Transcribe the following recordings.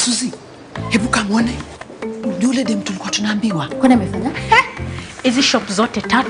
Suzi, hebu kamwone. Yule dem tulikuwa tunaambiwa. Kwani amefanya? Hizi shop zote 3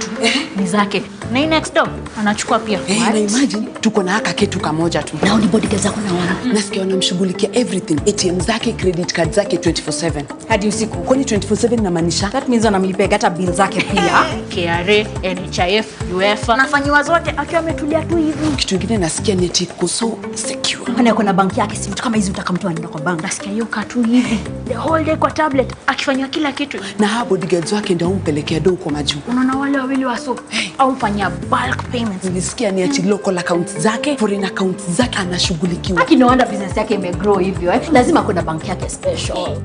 ni zake. Na hii next door anachukua pia. Na imagine tuko na haka kitu kamoja tu. Na ni bodyguard zako na wana. Nasikia wanamshughulikia everything. ATM zake, credit card zake 24/7. Hadi usiku. Kwani 24/7 inamaanisha? That means wanamlipia hata bill zake pia. KRA, NHIF, UEFA. Nafanywa zote akiwa ametulia tu hivi. Kitu kingine nasikia ni eti so secure. Kwani kuna banki yake, si mtu kama hizi utakamtoa anaenda kwa bank. Nasikia hiyo katu hivi. The whole day kwa tablet akifanywa kila kitu. Na hao bodyguards wake ndio umpelekea do kwa majuu. Unaona wale wawili waso au fanya bulk payments. Nilisikia ni ati local accounts zake, foreign accounts zake anashughulikiwa. Haki no wonder business yake imegrow hivyo. Lazima kuna banki yake special.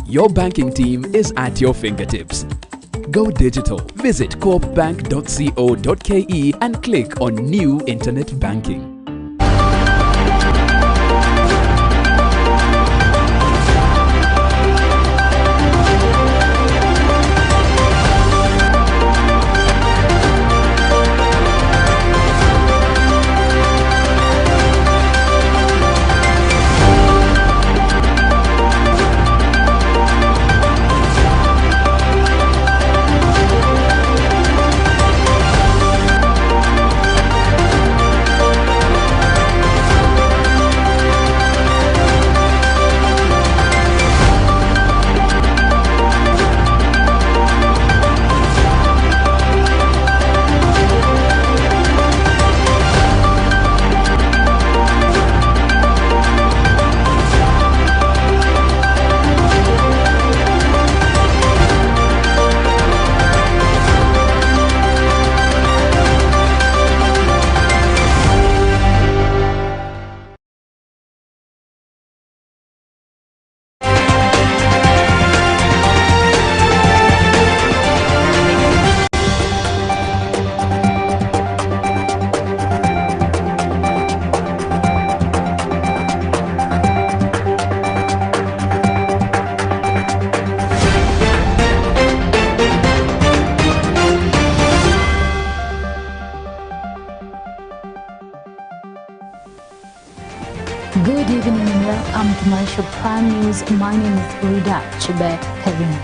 Your banking team is at your fingertips. Go digital. Visit coopbank.co.ke and click on New Internet Banking. Good evening and welcome to Maisha Prime News. My name is Rida Chibe Kevin.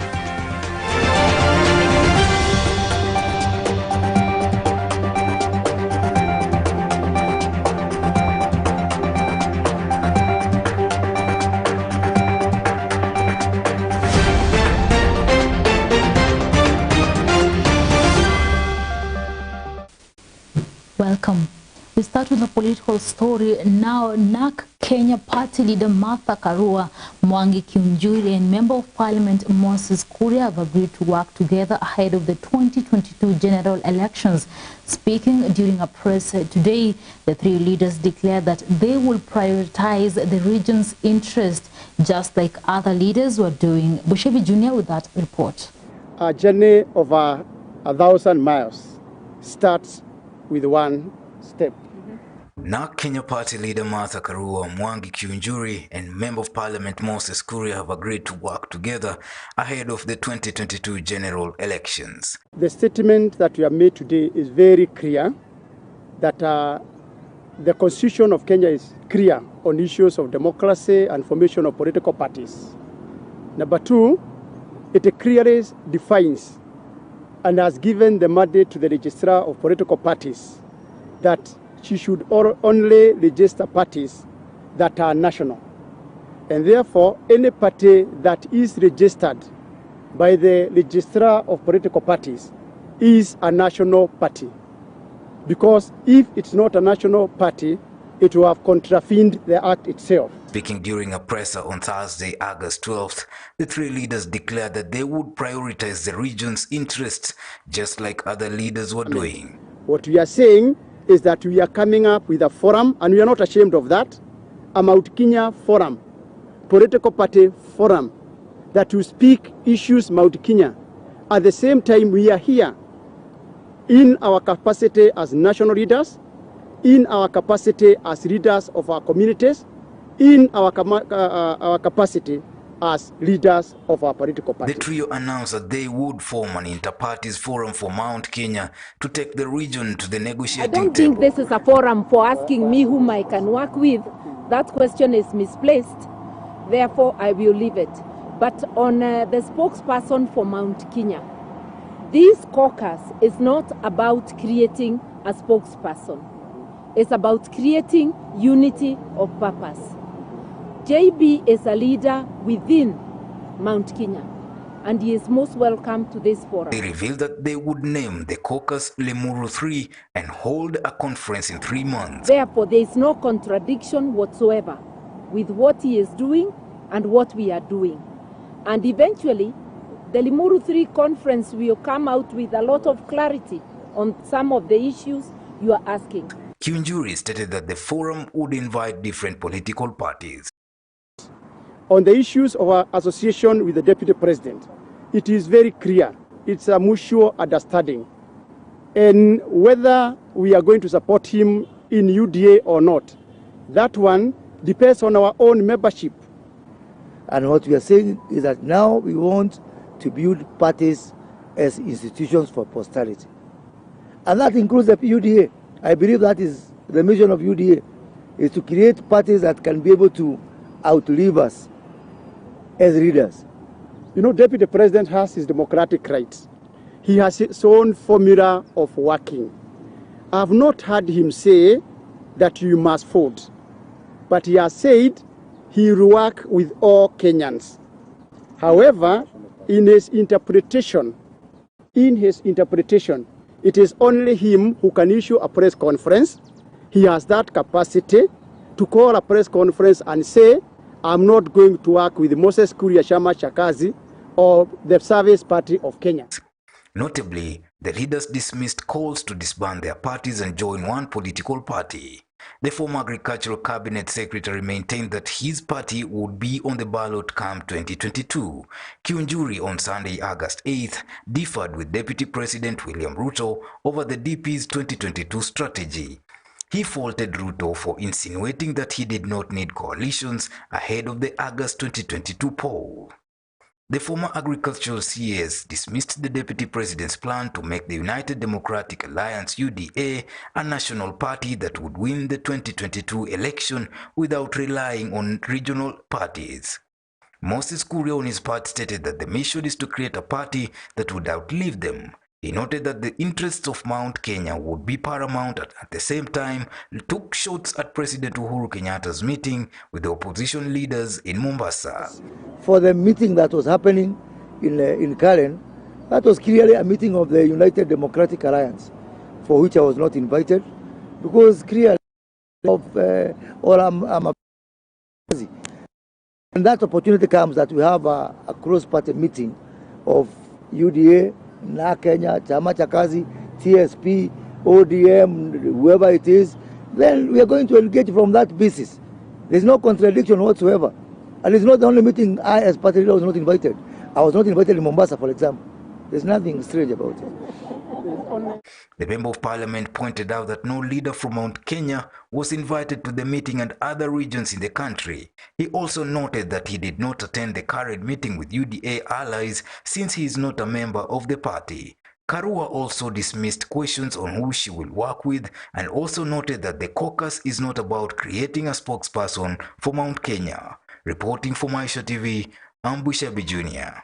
Welcome. We start with a political story now. NAK Kenya Party leader Martha Karua, Mwangi Kiunjuri and Member of Parliament Moses Kuria have agreed to work together ahead of the 2022 general elections. Speaking during a press today, the 3 leaders declared that they will prioritize the region's interest, just like other leaders were doing. Bushevi Jr. with that report. A journey of 1,000 miles starts with one step. NAK Kenya Party leader Martha Karua, Mwangi Kiunjuri and Member of Parliament Moses Kuria have agreed to work together ahead of the 2022 general elections. The statement that we have made today is very clear that the constitution of Kenya is clear on issues of democracy and formation of political parties. Number 2, it clearly defines and has given the mandate to the registrar of political parties that she should only register parties that are national. And therefore, any party that is registered by the registrar of political parties is a national party. Because if it's not a national party, it will have contravened the act itself. Speaking during a presser on Thursday, August 12th, the 3 leaders declared that they would prioritize the region's interests, just like other leaders were doing. What we are saying is that we are coming up with a forum, and we are not ashamed of that, a Mount Kenya forum, political party forum, that will speak issues Mount Kenya. At the same time, we are here in our capacity as national leaders, in our capacity as leaders of our communities, in our capacity as leaders of our political party. The trio announced that they would form an inter-parties forum for Mount Kenya to take the region to the negotiating table. I don't think this is a forum for asking me whom I can work with. That question is misplaced. Therefore, I will leave it. But on the spokesperson for Mount Kenya, this caucus is not about creating a spokesperson. It's about creating unity of purpose. JB is a leader within Mount Kenya, and he is most welcome to this forum. They revealed that they would name the caucus Limuru 3 and hold a conference in 3 months. Therefore, there is no contradiction whatsoever with what he is doing and what we are doing. And eventually, the Limuru 3 conference will come out with a lot of clarity on some of the issues you are asking. Kiunjuri stated that the forum would invite different political parties. On the issues of our association with the Deputy President, it is very clear. It's a mutual understanding. And whether we are going to support him in UDA or not, that one depends on our own membership. And what we are saying is that now we want to build parties as institutions for posterity. And that includes the UDA. I believe that is the mission of UDA, is to create parties that can be able to outlive us as leaders. You know, Deputy President has his democratic rights. He has his own formula of working. I have not heard him say that you must vote, but he has said he will work with all Kenyans. However, in his interpretation, it is only him who can issue a press conference. He has that capacity to call a press conference and say, I'm not going to work with Moses Kuria Shama Chakazi or the Service Party of Kenya. Notably, the leaders dismissed calls to disband their parties and join one political party. The former Agricultural Cabinet Secretary maintained that his party would be on the ballot come 2022. Kiunjuri on Sunday, August 8th, differed with Deputy President William Ruto over the DP's 2022 strategy. He faulted Ruto for insinuating that he did not need coalitions ahead of the August 2022 poll. The former agricultural CS dismissed the Deputy President's plan to make the United Democratic Alliance UDA a national party that would win the 2022 election without relying on regional parties. Moses Kuria on his part stated that the mission is to create a party that would outlive them. He noted that the interests of Mount Kenya would be paramount at the same time took shots at President Uhuru Kenyatta's meeting with the opposition leaders in Mombasa. For the meeting that was happening in Karen, that was clearly a meeting of the United Democratic Alliance, for which I was not invited, because clearly I'm a busy. And that opportunity comes that we have a cross-party meeting of UDA, Na Kenya, Chama cha Kazi, TSP, ODM, whoever it is, then we are going to engage from that basis. There's no contradiction whatsoever. And it's not the only meeting I, as party leader, was not invited. I was not invited in Mombasa, for example. There's nothing strange about it. The Member of Parliament pointed out that no leader from Mount Kenya was invited to the meeting and other regions in the country. He also noted that he did not attend the current meeting with UDA allies since he is not a member of the party. Karua also dismissed questions on who she will work with and also noted that the caucus is not about creating a spokesperson for Mount Kenya. Reporting for Maisha TV, I'm Bushabi Jr.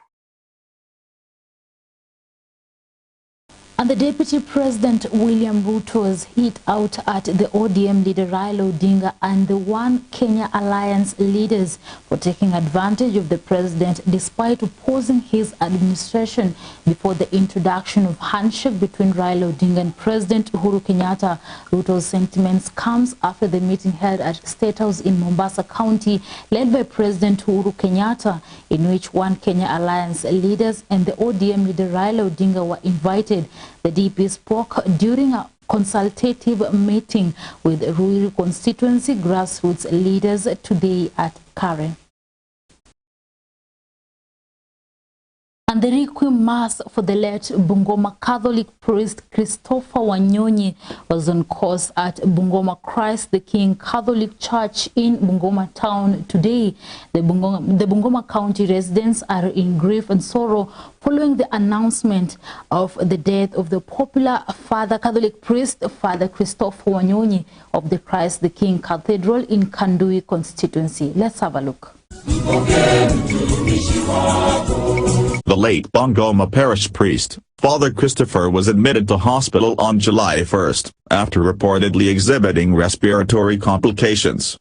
And the Deputy President William Ruto's hit out at the ODM leader Raila Odinga and the One Kenya Alliance leaders for taking advantage of the president despite opposing his administration before the introduction of handshake between Raila Odinga and President Uhuru Kenyatta. Ruto's sentiments comes after the meeting held at State House in Mombasa County led by President Uhuru Kenyatta, in which One Kenya Alliance leaders and the ODM leader Raila Odinga were invited. The DP spoke during a consultative meeting with Ruiru constituency grassroots leaders today at Karen. And the Requiem Mass for the late Bungoma Catholic priest Christopher Wanyonyi was on course at Bungoma Christ the King Catholic Church in Bungoma town today. The Bungoma County residents are in grief and sorrow following the announcement of the death of the popular Catholic priest, Father Christopher Wanyonyi of the Christ the King Cathedral in Kandui constituency. Let's have a look. The late Bungoma parish priest, Father Christopher, was admitted to hospital on July 1st, after reportedly exhibiting respiratory complications.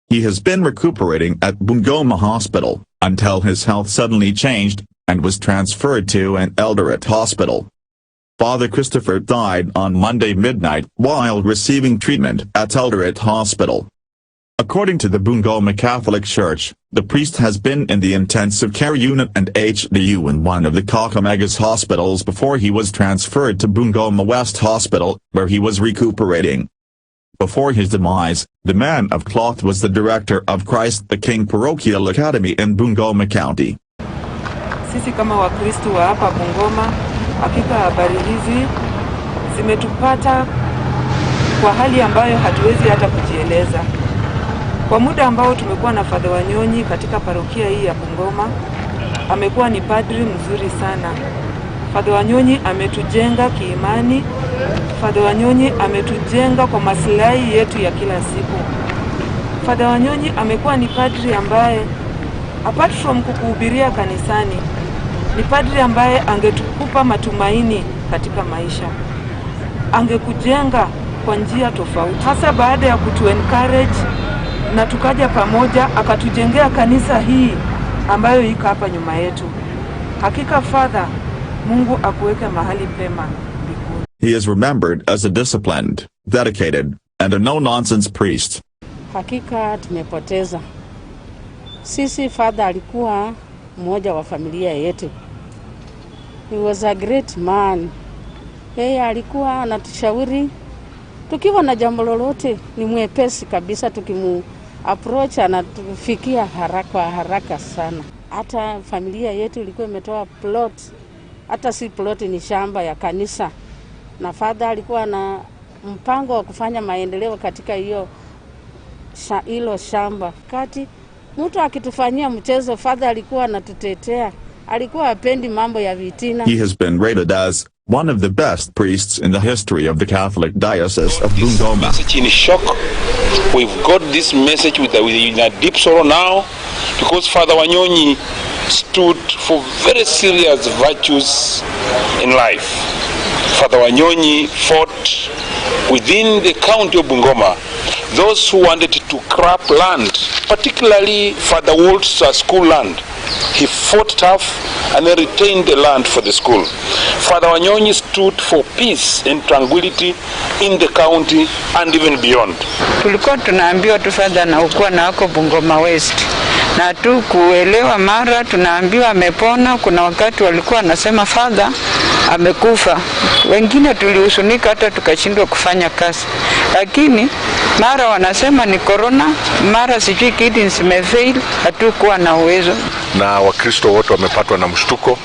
He has been recuperating at Bungoma Hospital, until his health suddenly changed, and was transferred to an Eldoret hospital. Father Christopher died on Monday midnight while receiving treatment at Eldoret Hospital. According to the Bungoma Catholic Church, the priest has been in the intensive care unit and HDU in one of the Kakamega hospitals before he was transferred to Bungoma West Hospital, where he was recuperating. Before his demise, the man of cloth was the director of Christ the King Parochial Academy in Bungoma County. Sisi kama Wakristo wa hapa Bungoma, hakika habari hizi zimetupata kwa hali ambayo hatuwezi hata kujieleza. Kwa muda ambao tumekuwa na Father Wanyonyi katika parokia hii ya Bungoma, amekuwa ni padri mzuri sana. Father Wanyonyi ametujenga kiimani. Father Wanyonyi ametujenga kwa maslahi yetu ya kila siku. Father Wanyonyi amekuwa ni padri ambaye apart from kukuhubiria kanisani, ni padri ambaye angetukupa matumaini katika maisha. Angekujenga kwa njia tofauti. Hasa baada ya kutu-encourage na tukaja pamoja, akatujengea kanisa hii ambayo iko hapa nyuma yetu. Hakika Father, Mungu akuweke mahali pema mbinguni. He is remembered as a disciplined, dedicated, and a no-nonsense priest. Hakika tumepoteza. Sisi Father alikuwa mmoja wa familia yetu. He was a great man. Yeye alikuwa anatushauri tukiwa na jambo lolote, ni mwepesi kabisa, tukimu approach anatufikia haraka sana. Hata familia yetu ilikuwa imetoa plot, hata si plot, ni shamba ya kanisa, na Father alikuwa na mpango wa kufanya maendeleo katika hilo shamba. Kati mtu akitufanyia mchezo, Father alikuwa anatutetea, alikuwa hapendi mambo ya vitina. He has been rated as one of the best priests in the history of the Catholic Diocese of Bungoma. Message in shock. We've got this message with a deep sorrow now, because Father Wanyonyi stood for very serious virtues in life. Father Wanyonyi fought within the county of Bungoma those who wanted to crap land, particularly Father Walt's school land. He fought tough and then retained the land for the school. Father Wanyonyi stood for peace and tranquility in the county and even beyond. Tulikuwa tunaambiwa tu Father na ukuwa na wako Bungoma West, na tu kuelewa mara tunaambiwa amepona. Kuna wakati walikuwa anasema Father amekufa, wengine tulihusunika hata tukashindwa kufanya kazi, lakini mara wanasema ni corona, mara sijui kidneys zimefail, hatukuwa na uwezo. Na Wakristo wote wamepatwa na mshtuko.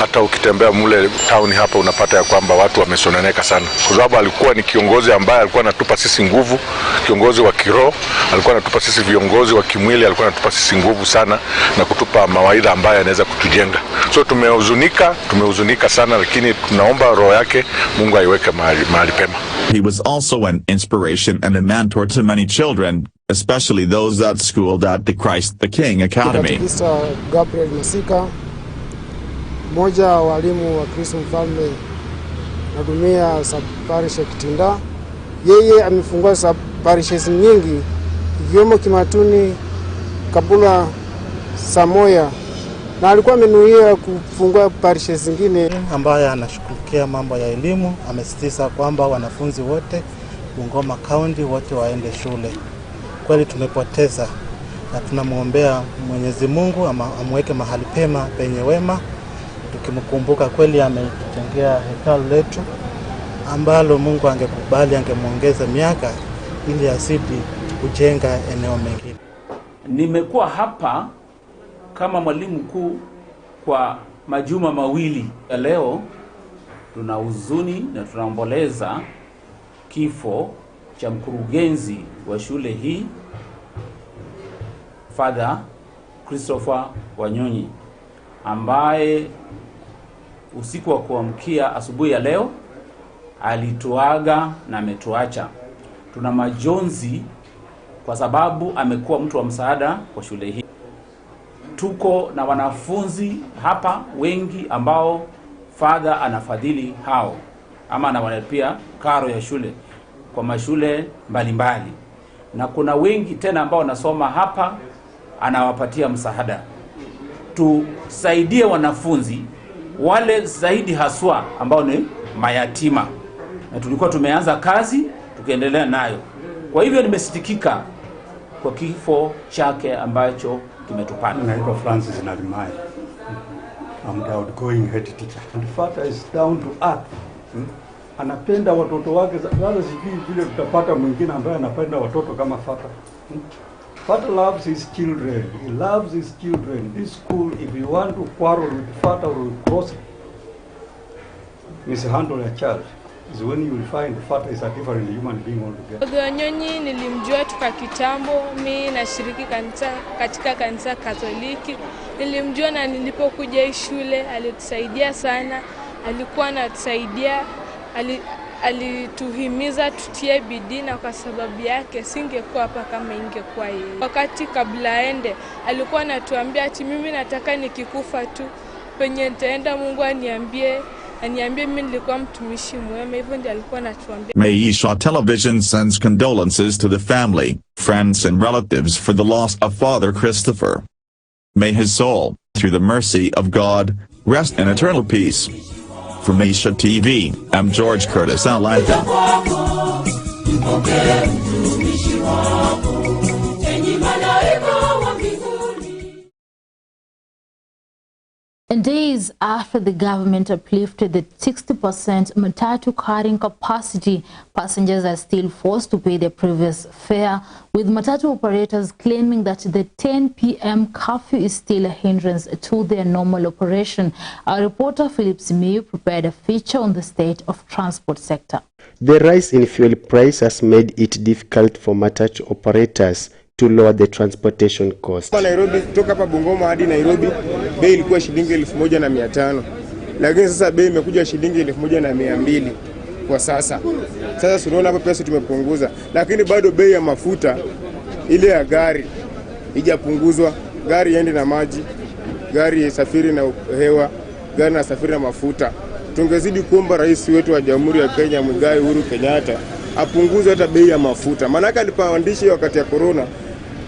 Hata ukitembea mule town hapa unapata ya kwamba watu wamesononeka sana, kwa sababu alikuwa ni kiongozi ambaye alikuwa anatupa sisi nguvu, kiongozi wa kiroho, alikuwa anatupa sisi viongozi wa kimwili, alikuwa anatupa sisi nguvu sana na kutupa mawaidha ambayo yanaweza kutujenga. So tumehuzunika sana, lakini tunaomba roho yake Mungu aiweke mahali pema. He was also an inspiration and a mentor to many children, especially those that schooled at the Christ the King Academy. Gabriel Masika, mmoja wa walimu wa Kristo Mfalme na Dumia sub-parish ya Kitinda. Yeye amefungua sub-parishes nyingi, ikiwemo Kimatuni, Kabula, Samoya, na alikuwa amenuia kufungua parishes zingine. Ambaye anashughulikia mambo ya elimu amesisitiza kwamba wanafunzi wote Bungoma County wote waende shule. Kweli tumepoteza, na tunamwombea Mwenyezi Mungu amweke mahali pema penye wema, tukimkumbuka kweli ametujengea hekalu letu ambalo Mungu angekubali angemuongeza miaka ili asidi kujenga eneo mengine. Nimekuwa hapa kama mwalimu mkuu kwa majuma mawili. Leo tuna huzuni na tunaomboleza kifo cha mkurugenzi wa shule hii Father Christopher Wanyonyi, ambaye usiku wa kuamkia asubuhi ya leo alituaga na ametuacha. Tuna majonzi kwa sababu amekuwa mtu wa msaada kwa shule hii. tuko na wanafunzi hapa wengi ambao father anafadhili hao ama anawalipia karo ya shule kwa mashule mbalimbali, na kuna wengi tena ambao wanasoma hapa anawapatia msaada. Tusaidie wanafunzi wale zaidi haswa ambao ni mayatima, na tulikuwa tumeanza kazi tukiendelea nayo. Kwa hivyo nimesitikika kwa kifo chake ambacho kimetupata. Naitwa Francis Nalimai. I'm the outgoing head teacher. And father is down to earth. Anapenda watoto wake. Sasa sijui vile tutapata mwingine ambaye anapenda watoto kama father. Father loves his children. He loves his children. This school, if you want to quarrel with father or cross mishandle a child, is when you will find father is a different human being altogether. Wanyonyi nilimjua toka kitambo. Mimi nashiriki katika kanisa Katoliki. Nilimjua na nilipokuja shule alitusaidia sana. Alikuwa anatusaidia, alituhimiza tutie bidii, na kwa sababu yake singekuwa hapa kama ingekuwa yeye. Wakati kabla aende alikuwa anatuambia ati mimi nataka nikikufa tu penye nitaenda Mungu aniambie mimi nilikuwa mtumishi mwema. Hivyo ndiyo alikuwa anatuambia. Maisha Television sends condolences to the family, friends and relatives for the loss of Father Christopher. May his soul, through the mercy of God, rest in eternal peace. For Maisha TV, I'm George Curtis Alanta. And days after the government uplifted the 60% matatu carrying capacity, passengers are still forced to pay their previous fare, with matatu operators claiming that the 10 p.m. curfew is still a hindrance to their normal operation. Our reporter Philip Simiyu prepared a feature on the state of transport sector. The rise in fuel price has made it difficult for matatu operators to lower the transportation cost. Nairobi, kutoka hapa Bungoma hadi Nairobi, bei ilikuwa shilingi 1,500. Lakini sasa bei imekuja shilingi 1,200 kwa sasa. Sasa tunaona hapa pesa tumepunguza, lakini bado bei ya mafuta ile ya gari haijapunguzwa. Gari iende na maji, gari safiri na hewa, gari na safiri na mafuta. Tungezidi kuomba rais wetu wa Jamhuri ya Kenya Muigai Uhuru Kenyatta apunguze hata bei ya mafuta. Maana alipandisha wakati ya corona,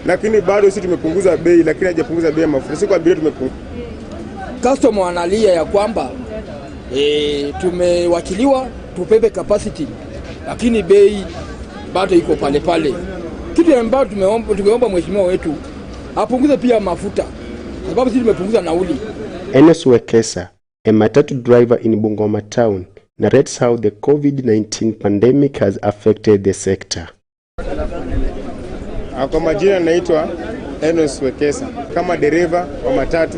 lakini bado sisi tumepunguza bei, lakini hajapunguza bei ya mafuta. Sisi kwa abiria tumepunguza. Customer wanalia ya kwamba tumewakiliwa tupepe capacity, lakini bei bado iko pale pale. Kitu ambacho tumeomba mheshimiwa wetu apunguze pia mafuta, sababu sisi tumepunguza nauli. Enes Wekesa, a matatu driver in Bungoma town, narrates how the COVID-19 pandemic has affected the sector. Kwa majina naitwa Enes Wekesa. Kama dereva wa matatu,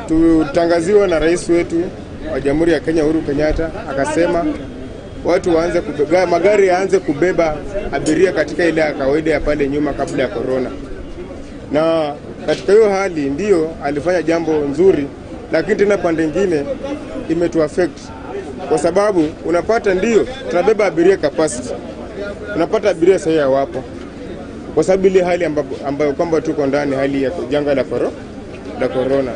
tutangaziwa na rais wetu wa Jamhuri ya Kenya Uhuru Kenyatta, akasema watu waanze kubeba magari, yaanze kubeba abiria katika ile ya kawaida ya pale nyuma kabla ya corona. Na katika hiyo hali ndio alifanya jambo nzuri, lakini tena pande nyingine imetuaffect. Kwa sababu unapata ndio tunabeba abiria capacity, unapata abiria sahihi hawapo, kwa sababu ile hali ambayo kwamba tuko ndani hali ya janga la corona.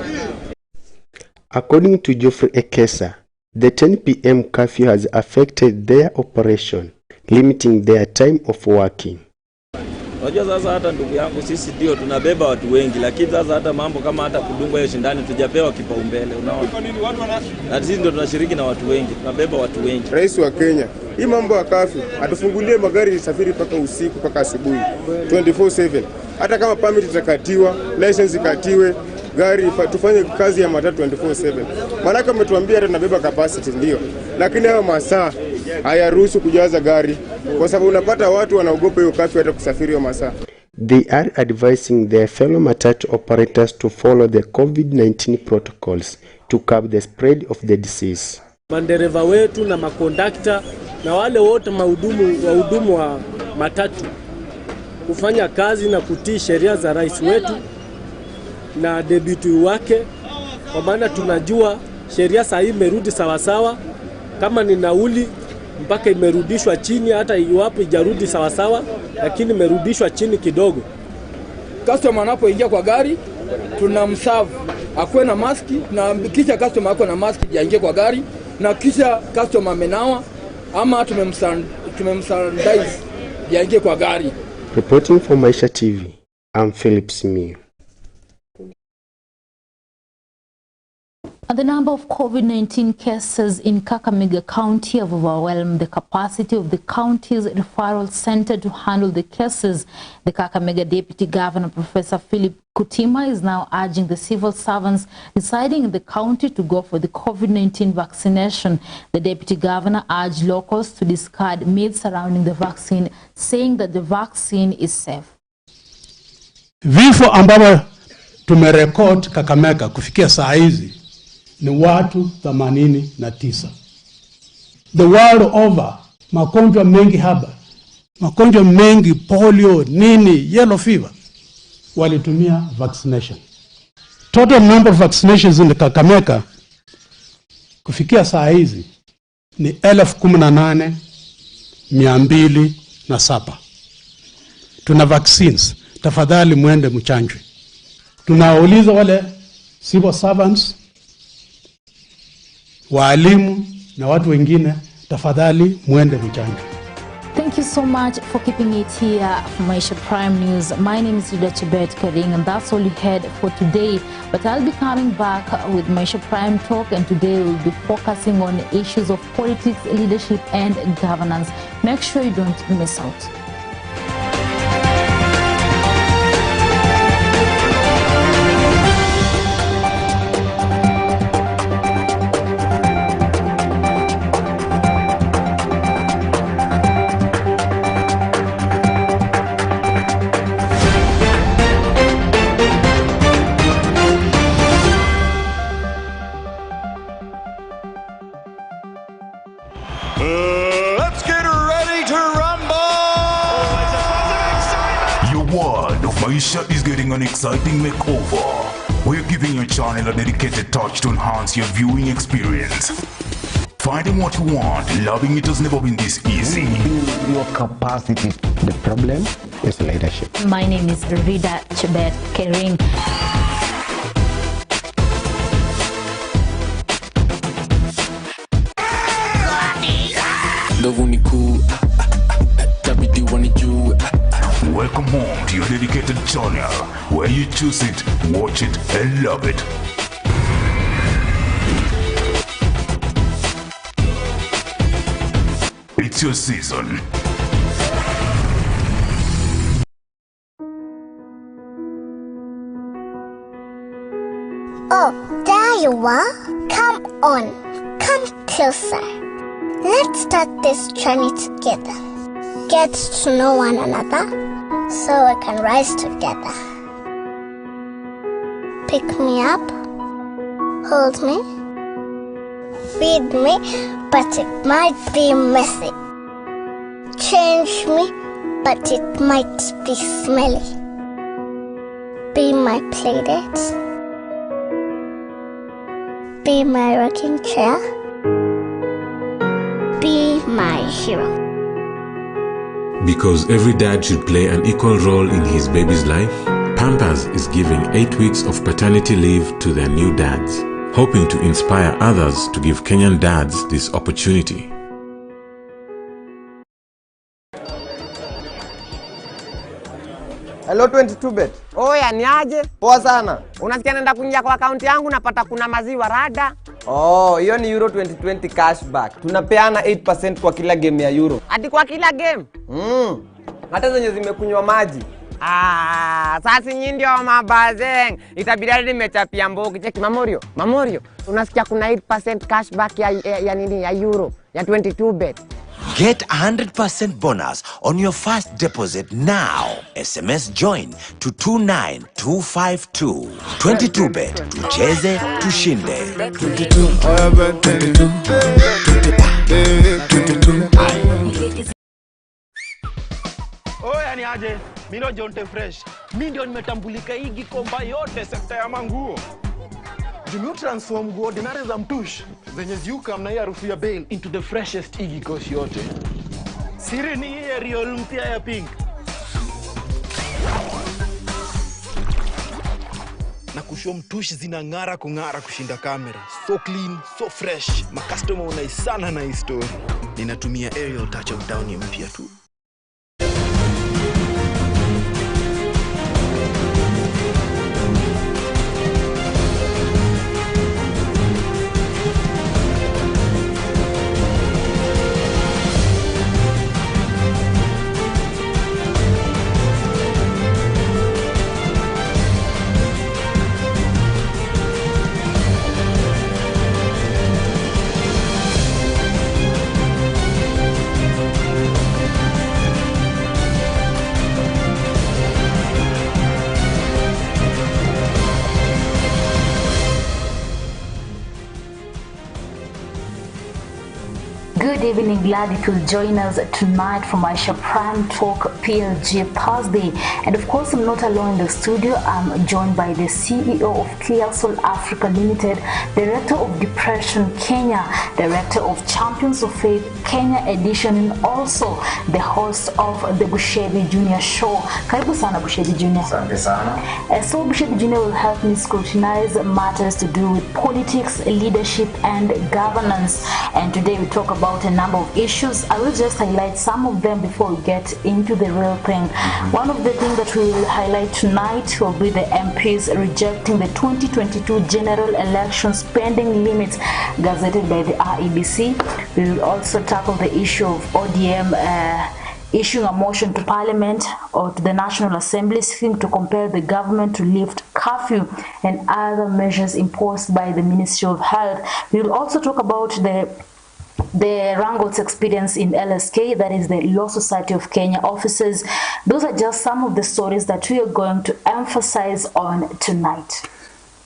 According to Geoffrey Ekesa, the 10 p.m. curfew has affected their operation, limiting their time of working. Unajua sasa hata ndugu yangu sisi ndio tunabeba watu wengi, lakini sasa hata mambo kama hata kudungwa hiyo shindani tujapewa kipaumbele, unaona. Na sisi ndio tunashiriki na watu wengi, tunabeba watu wengi. Rais wa Kenya, hii mambo ya curfew, atufungulie magari safiri paka usiku paka asubuhi 24/7. Hata kama permit itakatiwa, license ikatiwe, gari tufanye kazi ya matatu 24/7. Maana kama umetuambia hata tunabeba capacity ndio, lakini hayo masaa hayaruhusu kujaza gari, kwa sababu unapata watu wanaogopa hiyo curfew hata kusafiri hiyo masaa. They are advising their fellow matatu operators to follow the COVID-19 protocols to curb the spread of the disease. Mandereva wetu na makondakta na wale wote wahudumu wa matatu kufanya kazi na kutii sheria za rais wetu na deputy wake, kwa maana tunajua sheria sasa imerudi sawasawa. Kama ni nauli mpaka imerudishwa chini, hata iwapo ijarudi sawasawa, lakini imerudishwa chini kidogo. Customer anapoingia kwa gari tunamserve akuwe na maski, na kisha customer ako na maski yaingie kwa gari, na kisha customer amenawa ama tumemsanitize yaingie kwa gari. Reporting for Maisha TV, I'm Philip Simiyu. And the number of COVID-19 cases in Kakamega County have overwhelmed the capacity of the county's referral center to handle the cases. The Kakamega Deputy Governor, Professor Philip Kutima, is now urging the civil servants residing in the county to go for the COVID-19 vaccination. The Deputy Governor urged locals to discard myths surrounding the vaccine, saying that the vaccine is safe. Vifo ambavyo tumerekod Kakamega kufikia saa hizi ni watu 89. The world over, magonjwa mengi haba, magonjwa mengi, polio, nini, yellow fever, walitumia vaccination. Total number of vaccinations in the Kakamega kufikia saa hizi ni 18,207. Tuna vaccines, tafadhali muende mchanjwe. Tunauliza wale civil servants, walimu na watu wengine, tafadhali muende mchanjwe. Thank you so much for keeping it here for Maisha Prime News. My name is Maisha Tv, and that's all you had for today. But I'll be coming back with Maisha Prime Talk, and today we'll be focusing on issues of politics, leadership, and governance. Make sure you don't miss out. Let's get ready to rumble! Your world of Maisha is getting an exciting makeover. We're giving your channel a dedicated touch to enhance your viewing experience. Finding what you want, loving it has never been this easy. Build your capacity. The problem is leadership. My name is Rida Chebet Kering. Welcome home to your dedicated channel, where you choose it, watch it, and love it. It's your season. Oh, there you are. Come on, come closer. Let's start this journey together. Get to know one another so we can rise together. Pick me up, hold me, feed me, but it might be messy. Change me, but it might be smelly. Be my playdate. Be my rocking chair. Be my hero. Because every dad should play an equal role in his baby's life, Pampers is giving 8 weeks of paternity leave to their new dads, hoping to inspire others to give Kenyan dads this opportunity. Hello 22bet. Oya ni aje? Poa sana. Unasikia naenda kuingia kwa account yangu napata kuna maziwa rada? Oh, hiyo ni Euro 2020 cashback. Tunapeana 8% kwa kila game ya Euro. Hadi kwa kila game? Hata zenye zimekunywa maji. Sasa nyinyi ndio mabazeng. Itabidi nimechapia mbogi. Cheki Mamorio. Unasikia kuna 8% cashback ya nini ya Euro ya 22bet. Get 100% bonus on your first deposit now. SMS join to 29252. 22bet. Tucheze, tushinde. 22. Oya ni aje? Mimi ndo Jonte Fresh. Mimi ndio nimetambulika hii Gikomba yote sekta ya manguo. Jumi transform nguo ordinary za mtush zenye ziuka mna hii harufu ya bail into the freshest igikos yote. Siri ni hii Ariel mpya ya pink. na kushow mtushi zinang'ara kung'ara kushinda kamera. So clean, so fresh. Makastoma wanaisana na hii story. Ninatumia aerial touch of down mpya tu. Good evening, glad you could join us tonight for Maisha Prime Talk PLG Thursday. And of course, I'm not alone in the studio. I'm joined by the CEO of Clear Soul Africa Limited, Director of Depression Kenya, Director of Champions of Faith Kenya Edition, and also the host of the Bushedi Junior Show. Karibu sana Bushedi Junior. Asante sana. So Bushedi Junior will help me scrutinize matters to do with politics, leadership, and governance. And today we talk about a number of issues. I will just highlight some of them before we get into the real thing. One of the things that we will highlight tonight will be the MPs rejecting the 2022 general election spending limits gazetted by the IEBC. We will also tackle the issue of ODM issuing a motion to Parliament or to the National Assembly seeking to compel the government to lift curfew and other measures imposed by the Ministry of Health. We will also talk about the Rango's experience in LSK, that is the Law Society of Kenya offices. Those are just some of the stories that we are going to emphasize on tonight.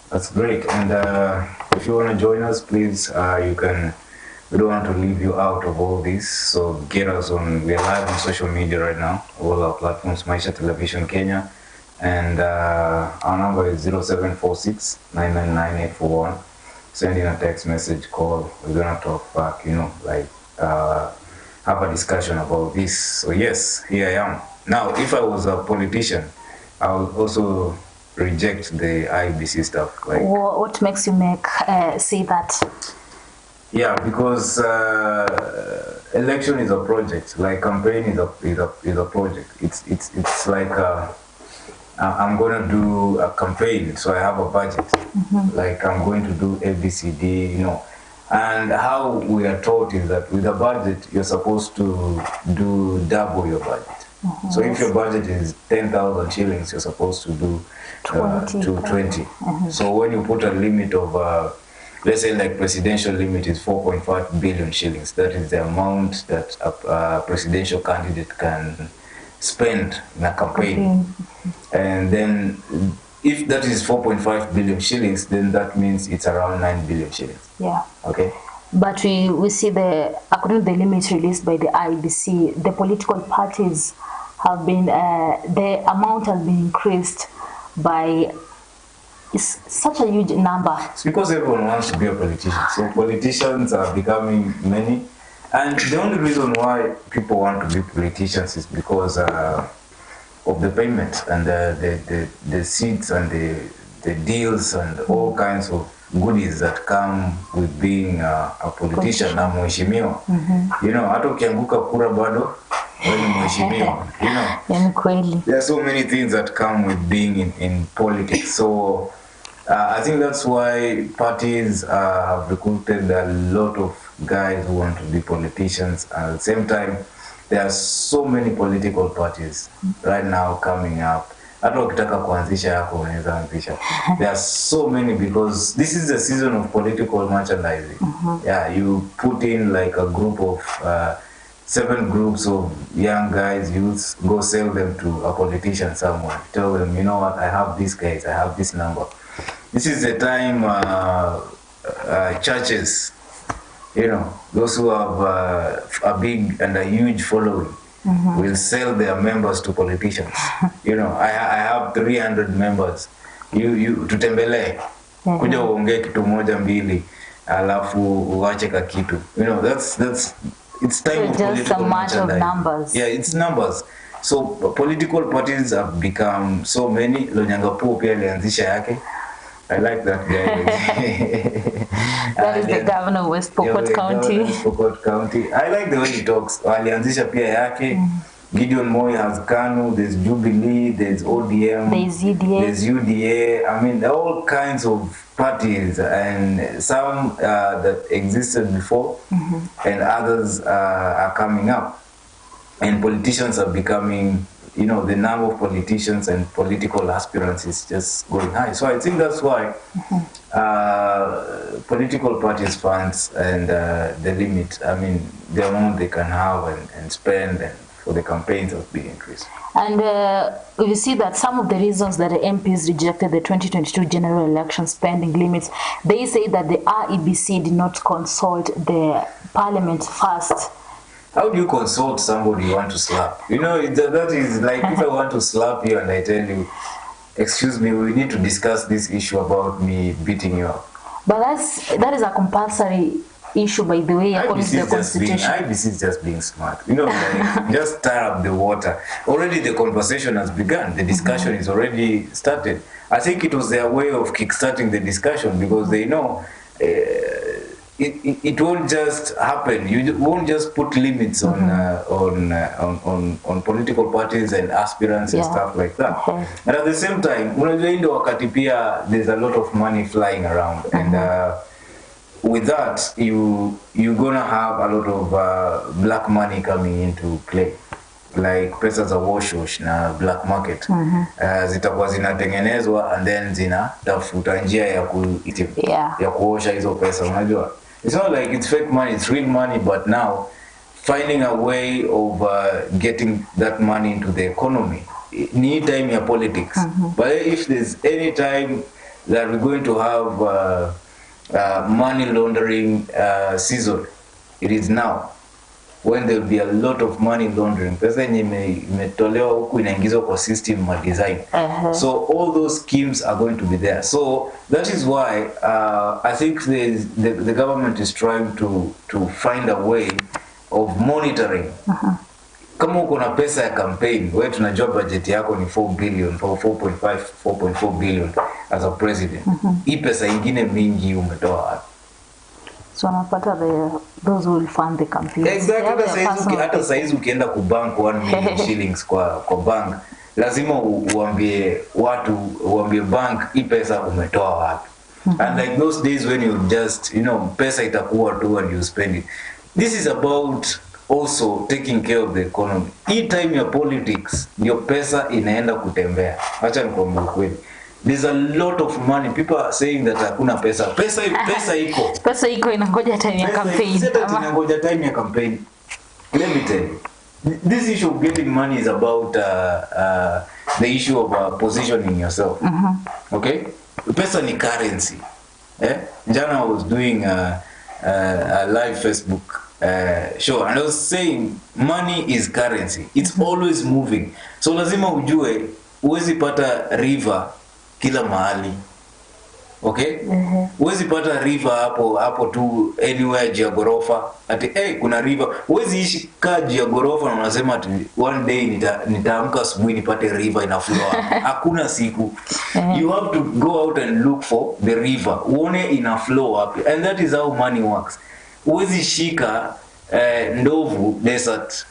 That's great. And if you want to join us, please, you can. We don't want to leave you out of all this. So get us on. We are live on social media right now, all our platforms, Maisha Television Kenya. And our number is 0746 999 841. Send in a text message, call. We're gonna talk back, you know, like have a discussion about this. So yes, here I am. Now, if I was a politician, I would also reject the IBC stuff. Like, what makes you say that? Yeah, because election is a project. Like campaign is a project. It's like I'm going to do a campaign, so I have a budget. Like I'm going to do ABCD, you know. And how we are taught is that with a budget, you're supposed to do double your budget. So if your budget is 10,000 shillings, you're supposed to do 20. So when you put a limit of, let's say like presidential limit is 4.5 billion shillings, that is the amount that a presidential candidate can spend in a campaign. And then if that is 4.5 billion shillings, then that means it's around 9 billion shillings. Yeah. Okay. But we see according to the limits released by the IBC, the political parties have been, the amount has been increased by such a huge number. It's because everyone wants to be a politician. So politicians are becoming many. And the only reason why people want to be politicians is because of the payments and the seats and the deals and all kinds of goodies that come with being a politician na mheshimiwa. You know, hata ukianguka kura bado wewe ni mheshimiwa. You know, there are so many things that come with being in politics. So I think that's why parties have recruited a lot of guys who want to be politicians. At the same time, there are so many political parties right now coming up. Hata ukitaka kuanzisha yako unaweza anzisha. There are so many because this is the season of political merchandising. Yeah, you put in like a group of 7 groups of young guys, youths, go sell them to a politician somewhere. Tell them, you know what, I have these guys, I have this number. This is the time churches, you know, those who have a big and a huge following will sell their members to politicians. You know, I have 300 members. You tutembele, kuja uongee kitu moja mbili, alafu uache ka kitu. You know, that's it's time of just a matter of numbers. Yeah, it's numbers. So political parties have become so many. Lonyangapuo pia alianzisha yake. I like that guy. That is the governor of West Pokot County. West Pokot County. I like the way he talks. Alianzisha pia yake. Gideon Moi has KANU, there's Jubilee, there's ODM, there's UDA. There's UDA. I mean, all kinds of parties, and some that existed before, and others are coming up. And politicians are becoming, you know, the number of politicians and political aspirants is just going high. So I think that's why political parties funds and the limit, I mean, the amount they can have and spend and for the campaigns have been increased. And you see that some of the reasons that the MPs rejected the 2022 general election spending limits, they say that the REBC did not consult the parliament first. How do you consult somebody you want to slap? You know, that is like if I want to slap you and I tell you, excuse me, we need to discuss this issue about me beating you up. But that is a compulsory issue, by the way, according to the constitution. IBC is just being smart. You know, like, just stir up the water. Already the conversation has begun. The discussion is already started. I think it was their way of kickstarting the discussion because they know it won't just happen. You won't just put limits on political parties and aspirants and stuff like that. And at the same time, there's a lot of money flying around, and with that, you're gonna have a lot of black money coming into play, like pesa za wash na black market. Zitakuwa zinatengenezwa and then zinatafuta njia ya kuosha hizo pesa, unajua. It's not like it's fake money, it's real money, but now finding a way of getting that money into the economy, need time ya politics. But if there's any time that we're going to have money laundering season, it is now, when there will be a lot of money laundering. Pesa imetolewa huku inaingizwa kwa system ma design. So all those schemes are going to be there. So that is why I think the government is trying to find a way of monitoring. Kama uko na pesa ya campaign, wewe tunajua budget yako ni 4 billion, 4.4 billion as a president. Hii pesa ingine mingi umetoa wapi? So napata those who will fund the campaign. Exactly. Hata saizi ukienda ku bank 1 million shillings kwa bank, lazima uambie watu, uambie bank hii pesa umetoa wapi. And like those days when you just, you know, pesa itakuwa tu and you spend it. This is about also taking care of the economy. Hii time ya politics ndio pesa inaenda kutembea. Acha nikwambie kweli. There's a lot of money. People are saying that hakuna pesa. Pesa iko. Pesa iko inangoja time ya campaign. Inangoja time ya campaign. Let me tell you. This issue of getting money is about the issue of positioning yourself. Okay? Pesa ni currency. Jana I was doing a live Facebook show and I was saying money is currency. It's always moving. So lazima ujue uwezi pata river kila mahali. Okay? Uwezi pata river hapo tu anywhere jia gorofa. Ati kuna river. Uwezi ishi jia gorofa na unasema ati one day nitaamka asubuhi nipate river ina flow. Hakuna siku. You have to go out and look for the river. Uone ina flow wapi. And that is how money works. Uwezi shika ndovu desert.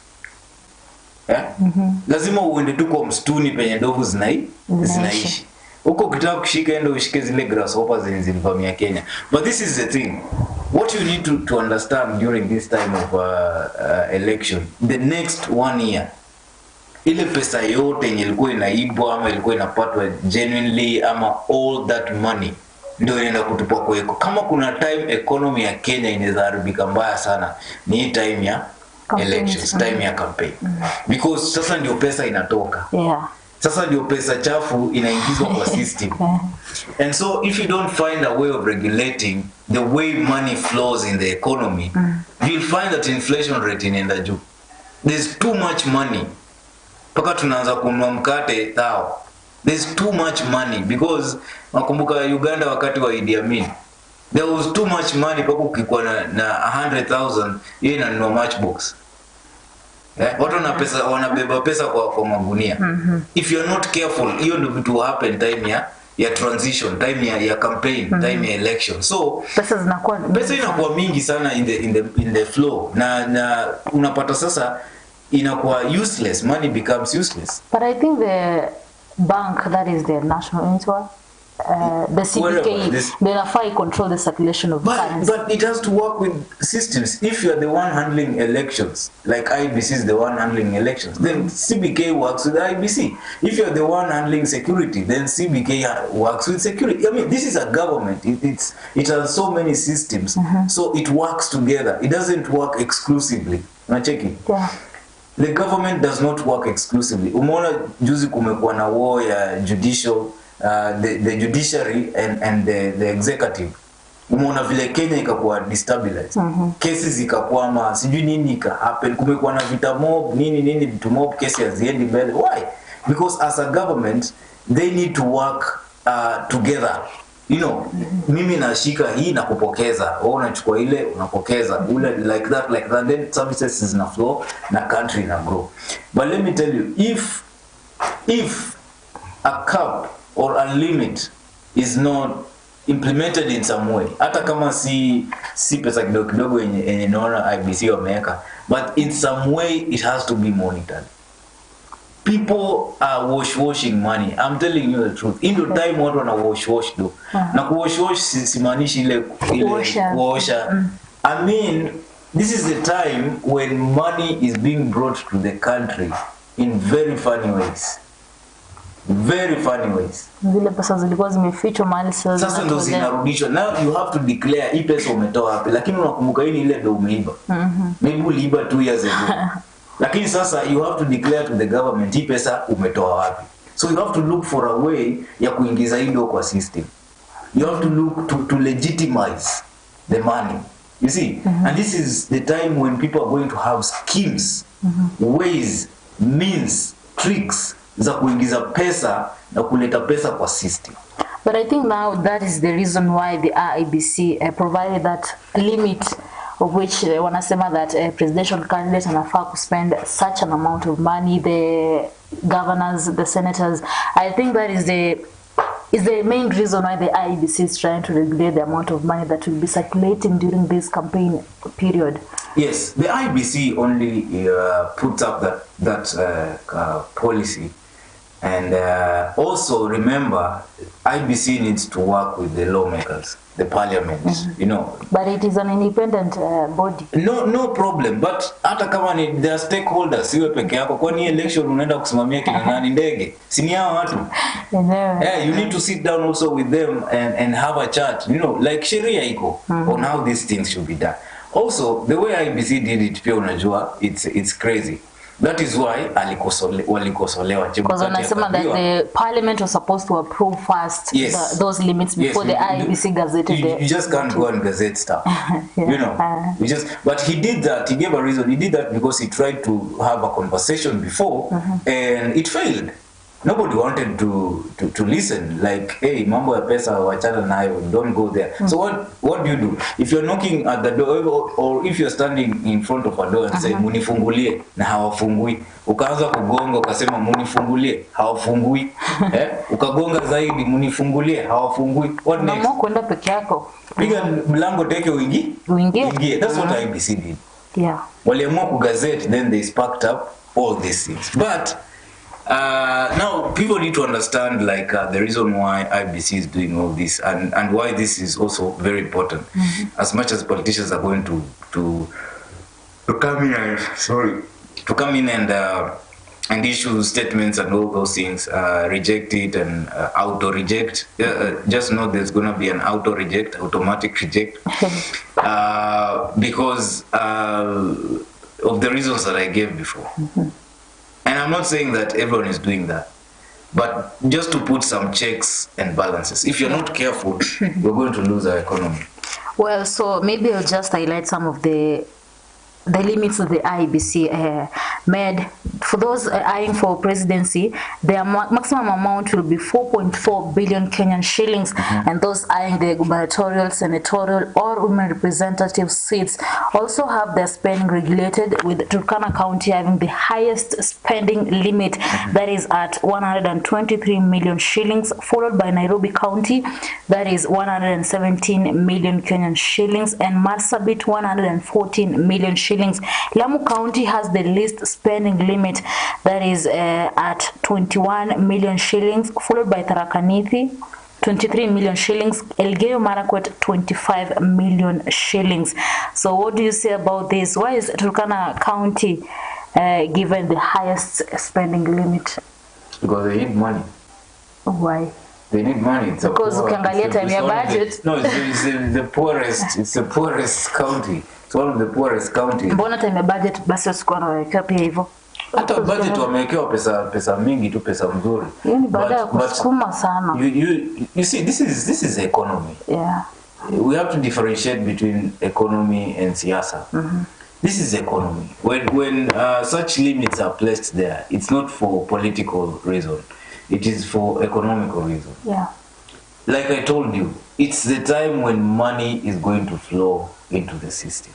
Lazima uende tu kwa msituni penye ndovu zinaishi. Huko ukitaka kushika endo ushike zile grasshoppers zilivamia Kenya. But this is the thing. What you need to understand during this time of election, the next 1 year, ile pesa yote yenye ilikuwa inaibwa ama ilikuwa inapatwa genuinely ama all that money ndio inaenda kutupwa kweko. Kama kuna time economy ya Kenya inaweza haribika mbaya sana, ni hii time ya elections, time ya campaign. Because sasa ndio pesa inatoka. Sasa ndio pesa chafu inaingizwa kwa system. And so if you don't find a way of regulating the way money flows in the economy, you'll find that inflation rate inaenda juu. There's too much money. Paka tunaanza kununua mkate thao. There's too much money because nakumbuka Uganda wakati wa Idi Amin. There was too much money paka ukikuwa na 100,000 hiyo inanunua matchbox. Watu wanabeba pesa kwa magunia. If you're not careful, hiyo ndio vitu happen time ya transition, time ya campaign, time ya election. So pesa inakuwa mingi sana in the flow na unapata sasa inakuwa useless, money becomes useless. But I think the bank that is the national interest, the CBK, they therefore control the circulation of currency. But it has to work with systems. If you are the one handling elections, like IBC is the one handling elections, then CBK works with IBC. If you are the one handling security, then CBK works with security. I mean, this is a government. It has so many systems, so it works together. It doesn't work exclusively. Unacheki? Yeah. The government does not work exclusively. Umeona juzi kumekuwa na war ya judicial, the judiciary and the executive. Umeona vile Kenya ikakuwa destabilized. Cases ikakwama, sijui nini ika happen, kumekuwa na vita mob, nini vitu mob, kesi haziendi mbele. Why? Because as a government, they need to work together. You know, mimi nashika hii na kupokeza, wewe unachukua ile unapokeza, ule like that, then services is na flow na country na grow. But let me tell you, if a cap or a limit is not implemented in some way, hata kama si pesa kidogo yenye naona IBC wameweka, but in some way it has to be monitored. People are washing money. I'm telling you the truth. In the time watu wana wash do. Na kuwash simaanishi ile kuosha. I mean, this is the time when money is being brought to the country in very funny ways. Very funny ways. Zile pesa zilikuwa zimefichwa mahali sasa ndo zinarudishwa. Now you have to declare hii pesa umetoa wapi, lakini unakumbuka hii ile ndio umeiba. Maybe uliiba 2 years ago. Lakini sasa you have to declare to the government hii pesa umetoa wapi. So you have to look for a way ya kuingiza hilo kwa system. You have to look to legitimize the money. You see? And this is the time when people are going to have schemes, ways, means, tricks za kuingiza pesa na kuleta pesa kwa system. But I think now that is the reason why the IBC provided that limit of which wanasema that presidential candidate anafaa to spend such an amount of money, the governors, the senators. I think that is the main reason why the IBC is trying to regulate the amount of money that will be circulating during this campaign period. Yes, the IBC only puts up that policy. And also remember, IBC needs to work with the lawmakers, the parliament, you know. But it is an independent body. No problem. But hata kama ni their stakeholders, siwe peke yako. Kwani election unaenda kusimamia kina nani ndege? Si ni hao watu. You need to sit down also with them and have a chat, you know, like sheria iko on how these things should be done. Also, the way IBC did it, pia unajua, it's crazy. That is why walikosolewa. Because wanasema that the parliament was supposed to approve first those limits before the IBC gazetted. You just can't go and gazette stuff. You know, but he did that. He gave a reason. He did that because he tried to have a conversation before, and it failed. Nobody wanted to listen. Like, hey, mambo ya pesa wachana nayo, don't go there. So what do you do? If you're knocking at the door, or if you're standing in front of a door and say munifungulie, na hawafungui, ukaanza kugonga ukasema munifungulie, hawafungui, ukagonga zaidi, munifungulie, hawafungui, what next? Mama kwenda peke yako, piga mlango teke uingie. That's what IBC did. Yeah, waliamua kugazette, then they sparked up all these things. But now people need to understand like the reason why IBC is doing all this and why this is also very important. As much as politicians are going to come in, to come in and issue statements and all those things, reject it and auto reject. Just know there's going to be an auto reject, automatic reject, because of the reasons that I gave before. And I'm not saying that everyone is doing that, but just to put some checks and balances. If you're not careful, we're going to lose our economy. Well, so maybe I'll just highlight some of the limits that the IBC made for those eyeing for presidency, their maximum amount will be 4.4 billion Kenyan shillings, and those eyeing the gubernatorial, senatorial, or women representative seats also have their spending regulated, with Turkana County having the highest spending limit, that is at 123 million shillings, followed by Nairobi County, that is 117 million Kenyan shillings, and Marsabit 114 million shillings. Lamu County has the least spending limit, that is at 21 million shillings, followed by Tharaka Nithi 23 million shillings, Elgeyo Marakwet 25 million shillings. So what do you say about this? Why is Turkana County given the highest spending limit? Because they need money. Why? They need money. It's because ukiangalia time ya budget. No, it's the poorest. It's the poorest county. It's one of the poorest counties. Mbona time ya budget basi usikuwa naweka pia hivyo? Hata budget wamewekewa pesa mingi tu, pesa mzuri. Yaani baada ya kusukuma sana. You see, this is economy. Yeah. We have to differentiate between economy and siasa. This is economy. When such limits are placed there, it's not for political reason. It is for economical reason. Yeah. Like I told you, it's the time when money is going to flow into the system.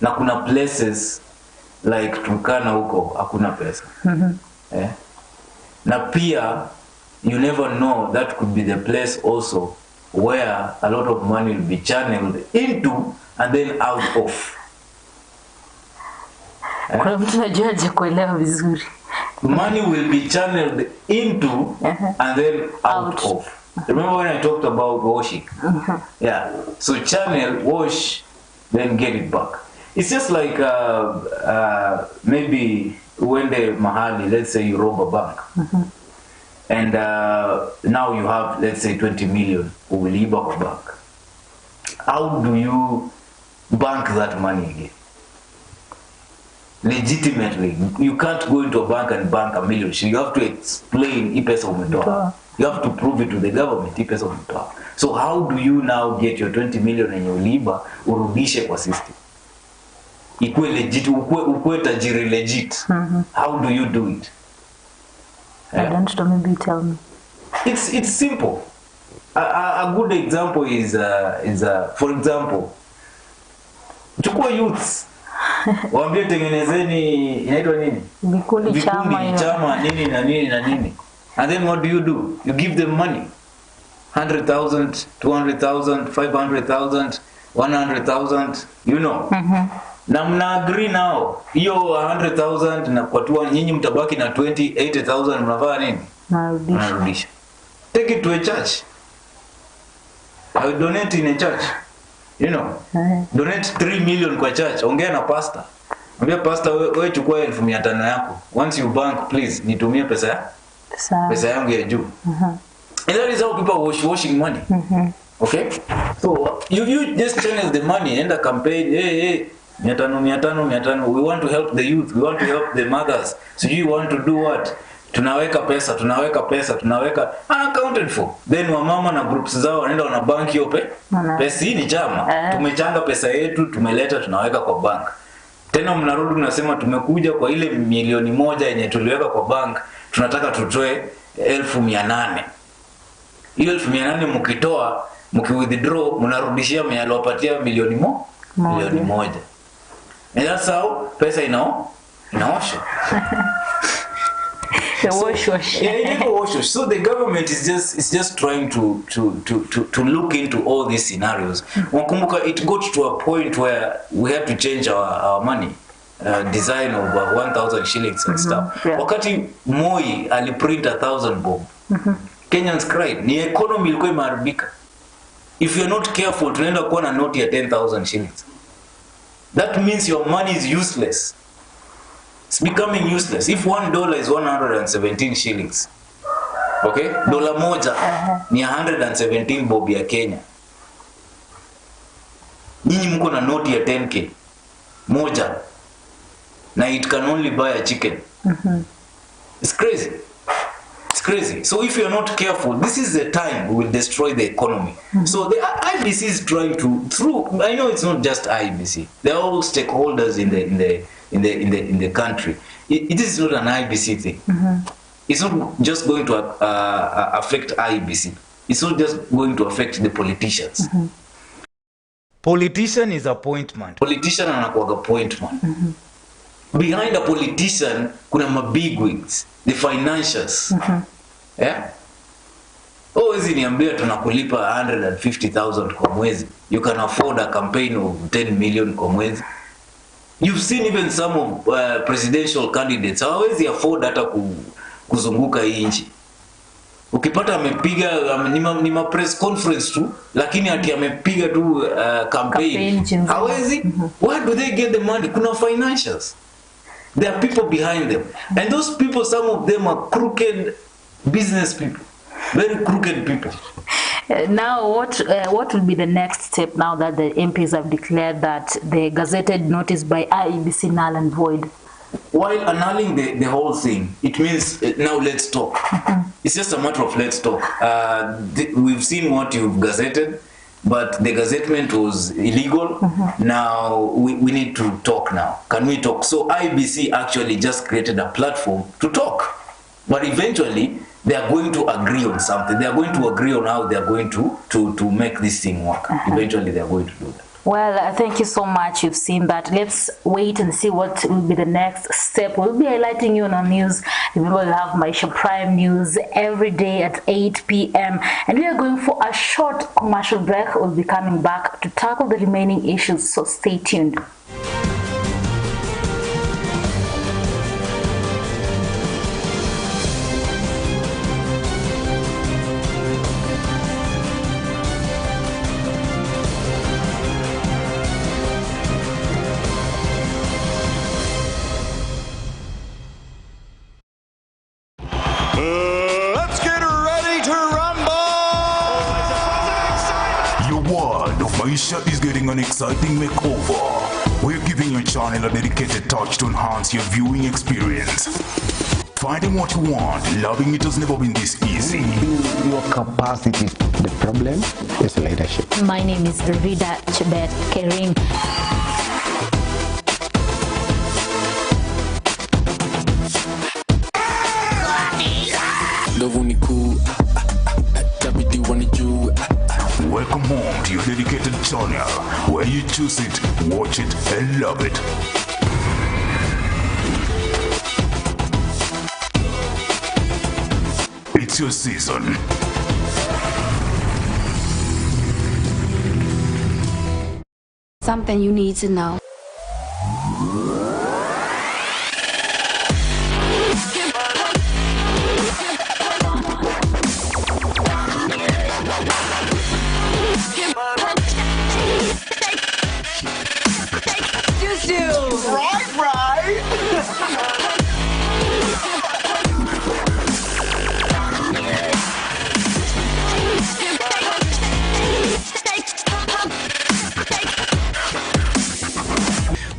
Na kuna places like Turkana huko hakuna pesa. Na pia you never know, that could be the place also where a lot of money will be channeled into and then out of. Kuna mtu anajuaje kuelewa vizuri? Money will be channeled into and then out of. Remember when I talked about washing? Yeah. So channel, wash, then get it back. It's just like maybe when the mahali, let's say you rob a bank, and now you have, let's say, 20 million who will leave a bank. How do you bank that money again? Legitimately, you can't go into a bank and bank $1 million. You have to explain ipesa umetoa. You have to prove it to the government ipesa umetoa. So how do you now get your 20 million and your liba urudishe kwa system? Ikue legit, ukue tajiri legit. How do you do it? I don't know, maybe tell me. It's simple. A good example is for example, chukua youths. Waambie tengenezeni inaitwa nini? Vikundi chama nini na nini na nini. And then what do? You give them money. 100,000, 200,000, 500,000, 100,000, you know. Na mna agree now. Hiyo 100,000 na kwa tu nyinyi mtabaki na 80,000 mnavaa nini? Narudisha. Take it to a church. I will donate in a church. You know, donate 3 million kwa church. Ongea na pastor. Mwambie pastor, wewe chukua 1500 yako. Once you bank, please nitumie pesa yangu ya juu. And that is how people are washing money. Okay? So you just channel the money and a campaign. Hey, 500. We want to help the youth. We want to help the mothers. So you want to do what? Tunaweka pesa, unaccounted for. Then wamama na groups zao wanaenda wana bank hiyo pesa. Hii ni chama. Tumechanga pesa yetu, tumeleta, tunaweka kwa bank. Tena mnarudi mnasema tumekuja kwa ile 1,000,000 yenye tuliweka kwa bank, tunataka tutoe 800,000. Hiyo 800,000 mkitoa, mkiwithdraw, mnarudishia mwenye aliwapatia 1,000,000. And that's how pesa inaosha. So the government is just trying to look into all these scenarios. Wakumbuka, it got to a point where we had to change our money design of 1,000 shillings and stuff. Wakati Moi aliprint 1,000 bob, Kenyans cried. Ni economy ilikuwa imeharibika. If you're not careful, tunaenda kuwa na note ya 10,000 shillings. That means your money is useless. It's becoming useless. If $1 is 117 shillings, okay, dola moja ni 117 bob ya Kenya. Nyinyi mko na noti ya 10k moja, na it can only buy a chicken. It's crazy. It's crazy. So if you're not careful, this is the time we will destroy the economy. So the IBC is trying to, I know it's not just IBC. They're all stakeholders in the country. It is not an IBC thing. It's not just going to affect IBC. It's not just going to affect the politicians. Politician is appointment. Politician anakuwaga appointment. Behind a politician, kuna mabigwigs, the financiers. Yeah? Wezi niambia tunakulipa 150,000 kwa mwezi. You can afford a campaign of 10 million kwa mwezi. You've seen even some of presidential candidates hawawezi afford hata kuzunguka hii nchi. Ukipata amepiga ni ma press conference tu, lakini ati amepiga tu campaign. Hawezi? Where do they get the money? Kuna financiers. There are people behind them. And those people, some of them are crooked business people. Very crooked people. Now, what will be the next step now that the MPs have declared that the gazetted notice by IEBC null and void? While annulling the whole thing, it means now let's talk. It's just a matter of let's talk. We've seen what you've gazetted, but the gazettement was illegal. Now we need to talk now. Can we talk? So IBC actually just created a platform to talk. But eventually, they are going to agree on something. They are going to agree on how they are going to make this thing work. Eventually, they are going to do that. Well, thank you so much. You've seen that. Let's wait and see what will be the next step. We'll be highlighting you on our news. Remember, we'll have Maisha Prime News every day at 8 p.m. And we are going for a short commercial break. We'll be coming back to tackle the remaining issues, so stay tuned. Let's get ready to rumble! Your world of Maisha is getting an exciting makeover. We're giving your channel a dedicated touch to enhance your viewing experience. Finding what you want, loving it has never been this easy. Build your capacity. The problem is leadership. My name is Rida Chebet Kerim. Welcome home to your dedicated channel, where you choose it, watch it, and love it. It's your season. Something you need to know.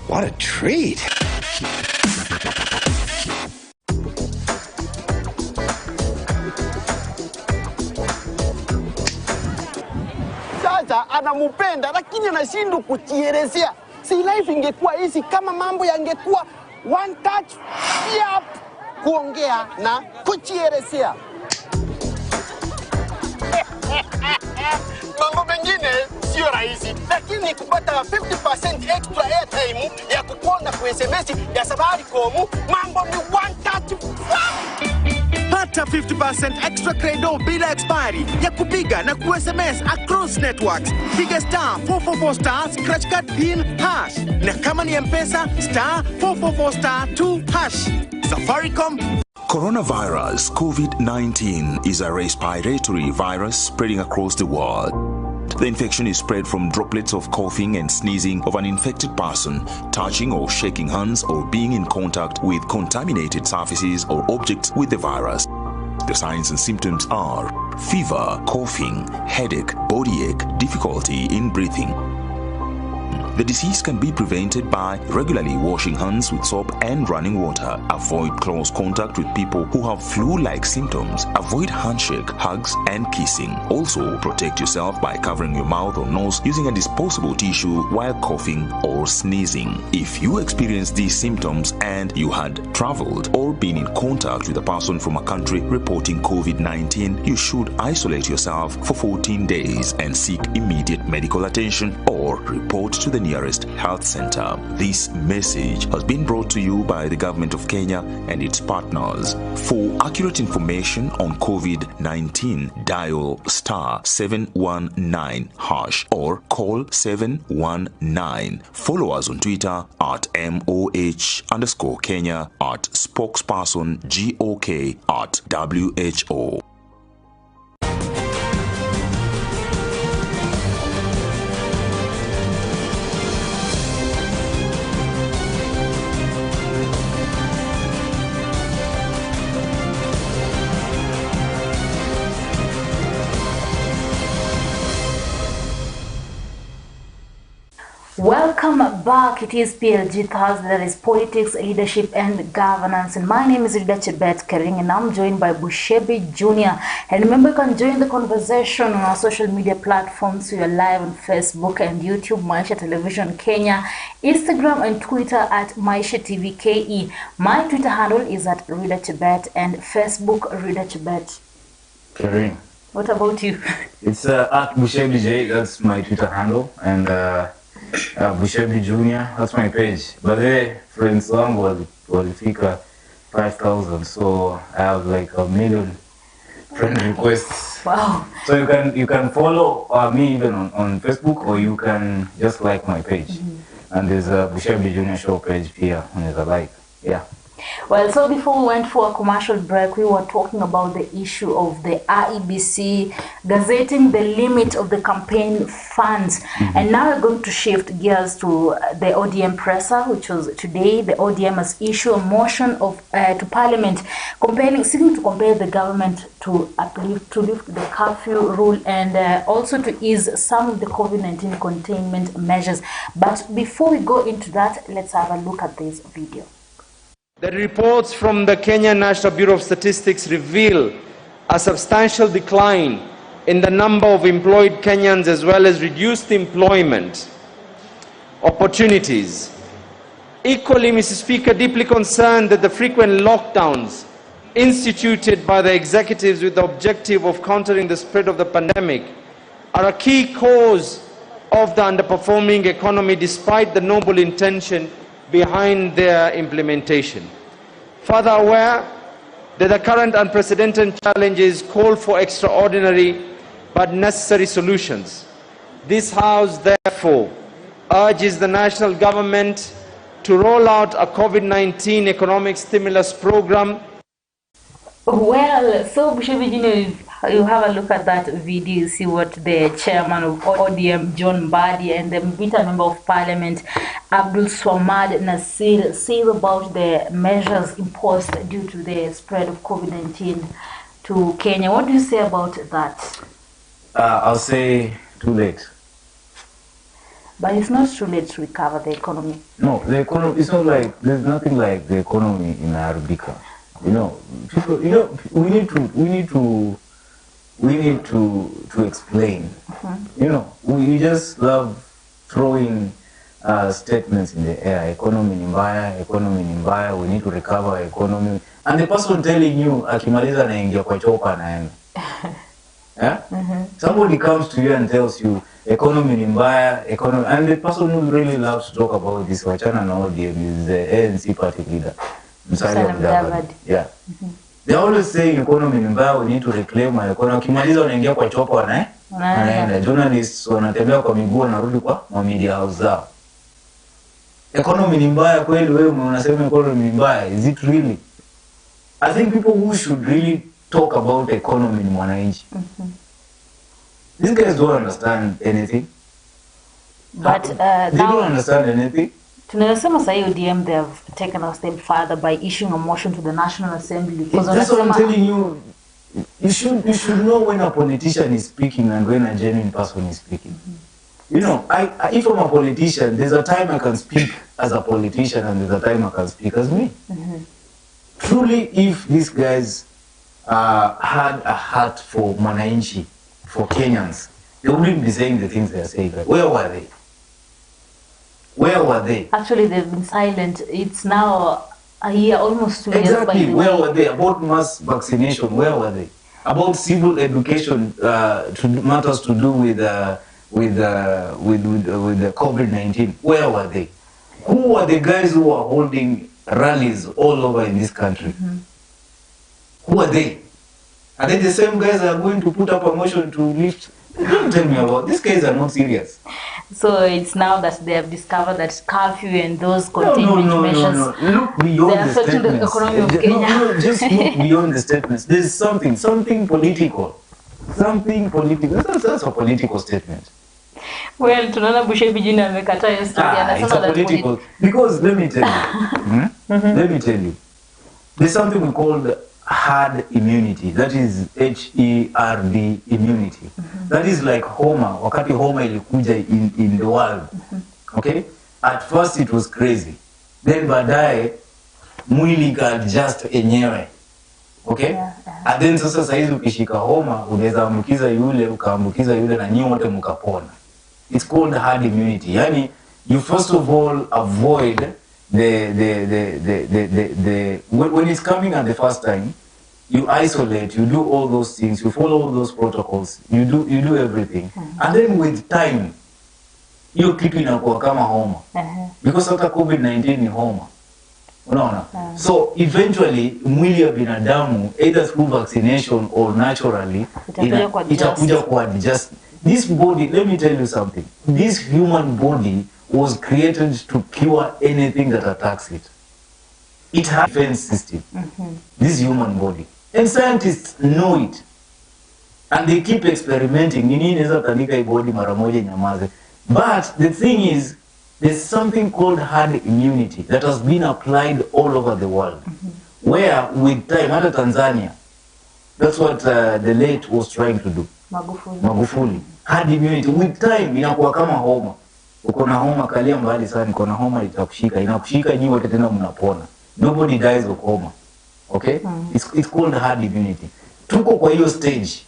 What a treat! Sasa anamupenda lakini anashindwa kujielezea. Si life ingekuwa hizi kama mambo yangekuwa one touch yap, kuongea na kujielezea. Mambo mengine sio rahisi, lakini kupata 50% extra airtime ya kuponda kwa SMS ya Safaricom, mambo ni one touch. Pata 50% extra credo bila expiry ya kupiga na ku-SMS across networks. Piga star 444 star scratch card pin hash, na kama ni M-Pesa star 444 star 2 hash. Safaricom. Coronavirus COVID-19 is a respiratory virus spreading across the world. The infection is spread from droplets of coughing and sneezing of an infected person, touching or shaking hands, or being in contact with contaminated surfaces or objects with the virus. The signs and symptoms are fever, coughing, headache, body ache, difficulty in breathing. The disease can be prevented by regularly washing hands with soap and running water. Avoid close contact with people who have flu-like symptoms. Avoid handshake, hugs, and kissing. Also, protect yourself by covering your mouth or nose using a disposable tissue while coughing or sneezing. If you experience these symptoms and you had traveled or been in contact with a person from a country reporting COVID-19, you should isolate yourself for 14 days and seek immediate medical attention or report to the nearest health center. This message has been brought to you by the government of Kenya and its partners. For accurate information on COVID-19, dial *719# or call 719. Follow us on Twitter at MOH_Kenya, at spokesperson GOK, at WHO. Welcome back. It is PLG Thursday, that is politics, leadership and governance. And my name is Rida Chebet Kering and I'm joined by Bushebi Jr. And remember, you can join the conversation on our social media platforms. We are live on Facebook and YouTube, Maisha Television Kenya, Instagram and Twitter at Maisha TV KE. My Twitter handle is at Rida Chebet and Facebook Rida Chebet. Kering. What about you? It's at Bushebi J, that's my Twitter handle, and Bushebi Jr, that's my page. But the friends song was 5,000, so I have like 1 million friend requests. Wow. So you can follow me even on Facebook, or you can just like my page. And there's a Bushebi Jr show page here, and there's a like. Yeah. Well, so before we went for a commercial break, we were talking about the issue of the IEBC gazetting the limit of the campaign funds. And now we're going to shift gears to the ODM presser, which was today. The ODM has issued a motion of to Parliament seeking to compel the government to lift the curfew rule and also to ease some of the COVID-19 containment measures. But before we go into that, let's have a look at this video. The reports from the Kenya National Bureau of Statistics reveal a substantial decline in the number of employed Kenyans, as well as reduced employment opportunities. Equally, Mr. Speaker, deeply concerned that the frequent lockdowns instituted by the executives with the objective of countering the spread of the pandemic are a key cause of the underperforming economy, despite the noble intention behind their implementation. Further aware that the current unprecedented challenges call for extraordinary but necessary solutions, this House therefore urges the national government to roll out a COVID-19 economic stimulus program. Well, so Bushebi Jr., you have a look at that video, you see what the chairman of ODM, John Mbadi, and the Mbita member of parliament, Abdul Swamad Nasir, say about the measures imposed due to the spread of COVID-19 to Kenya. What do you say about that? I'll say too late. But it's not too late to recover the economy. No, the economy, it's not like, there's nothing like the economy in Arabica. You know, people, you know, we need to explain. You know, we just love throwing statements in the air. Economy ni mbaya, we need to recover economy. And the person telling you, akimaliza anaingia kwa chopa anaenda. Yeah? Somebody comes to you and tells you, economy ni mbaya, and the person who really loves to talk about this, wachana na ODM, is the ANC party leader. Yeah. They always say economy ni mbaya, we need to reclaim our economy. Kimaliza wanaingia kwa chopo wanaenda. Journalists wanatembea kwa miguu wanarudi kwa media house zao. Economy ni mbaya kweli, wewe unasema economy ni mbaya. Is it really? I think people who should really talk about economy ni mwananchi. These guys don't understand anything. But they don't understand anything. Tunasema sahi ODM, they have taken a step further by issuing a motion to the National Assembly. That's what I'm telling you. You should know when a politician is speaking and when a genuine person is speaking. You know, if I'm a politician, there's a time I can speak as a politician and there's a time I can speak as me. Truly, if these guys had a heart for Mwananchi, for Kenyans, they wouldn't be saying the things they are saying. Like, where were they? Where were they? Actually, they've been silent. It's now a year, almost 2 years. Exactly. Where were they? About mass vaccination, where were they? About civil education, matters to do with the COVID-19, where were they? Who were the guys who were holding rallies all over in this country? Who are they? Are they the same guys that are going to put up a motion to lift? Don't tell me about these guys are not serious. So it's now that they have discovered that curfew and those containment measures Look beyond the statements. the economy of Kenya. No, just look beyond the statements. There's something political. Something political. That's a political statement. Well, tunaona Bushebi jina amekataa hiyo story. It's a political. Because let me tell you. Let me tell you. There's something we call herd immunity. That is HERD immunity. That is like Homa. Wakati Homa ilikuja in the world. Okay? At first it was crazy. Then baadaye mwili ka-adjust enyewe. Okay? And then sasa saizi ukishika homa unaweza ambukiza yule, ukaambukiza yule na nyinyi wote mkapona. It's called herd immunity. Yani, you first of all avoid when it's coming at the first time, you isolate, you do all those things, you follow all those protocols, you do everything. And then with time, hiyo kitu inakuwa kama homa. Because hata COVID-19 ni homa. Unaona? So eventually mwili ya binadamu either through vaccination or naturally itakuja kuadjust. This body, let me tell you something. This human body was created to cure anything that attacks it. It has a defense system. This human body. And scientists know it. And they keep experimenting. Nini inaweza tandika hii body mara moja nyamaze. But the thing is, there's something called herd immunity that has been applied all over the world. Where with time, hata Tanzania, that's what the late was trying to do. Magufuli. Herd immunity. With time, inakuwa kama homa. Uko na homa, kalia mbali sana, uko na homa itakushika. Inakushika nyinyi wote tena mnapona. Nobody dies of homa. Okay? It's called herd immunity. Tuko kwa hiyo stage.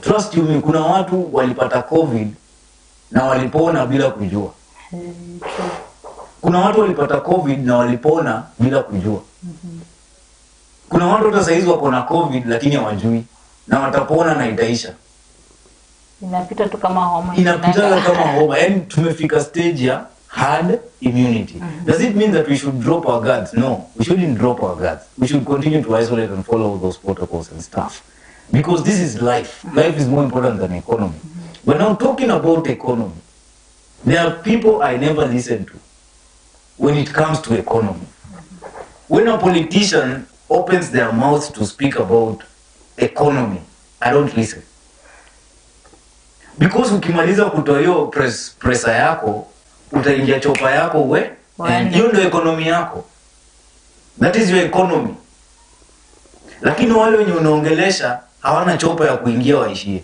Trust you me, kuna watu walipata COVID na walipona bila kujua. Kuna watu walipata COVID na walipona bila kujua. Kuna watu hata saizi wako na COVID lakini hawajui na watapona na itaisha. Inapita tu kama homa. Inapita kama homa. Yaani tumefika stage ya herd immunity. Does it mean that we should drop our guards? No, we shouldn't drop our guards. We should continue to isolate and follow all those protocols and stuff. Because this is life. Life is more important than economy. We're now talking about economy. There are people I never listen to when it comes to economy. When a politician opens their mouth to speak about economy, I don't listen. Because ukimaliza kutoa hiyo presa yako, utaingia chopa yako and hiyo ndio economy yako. That is your economy. Lakini wale wenye unaongelesha hawana chopa ya kuingia waishie.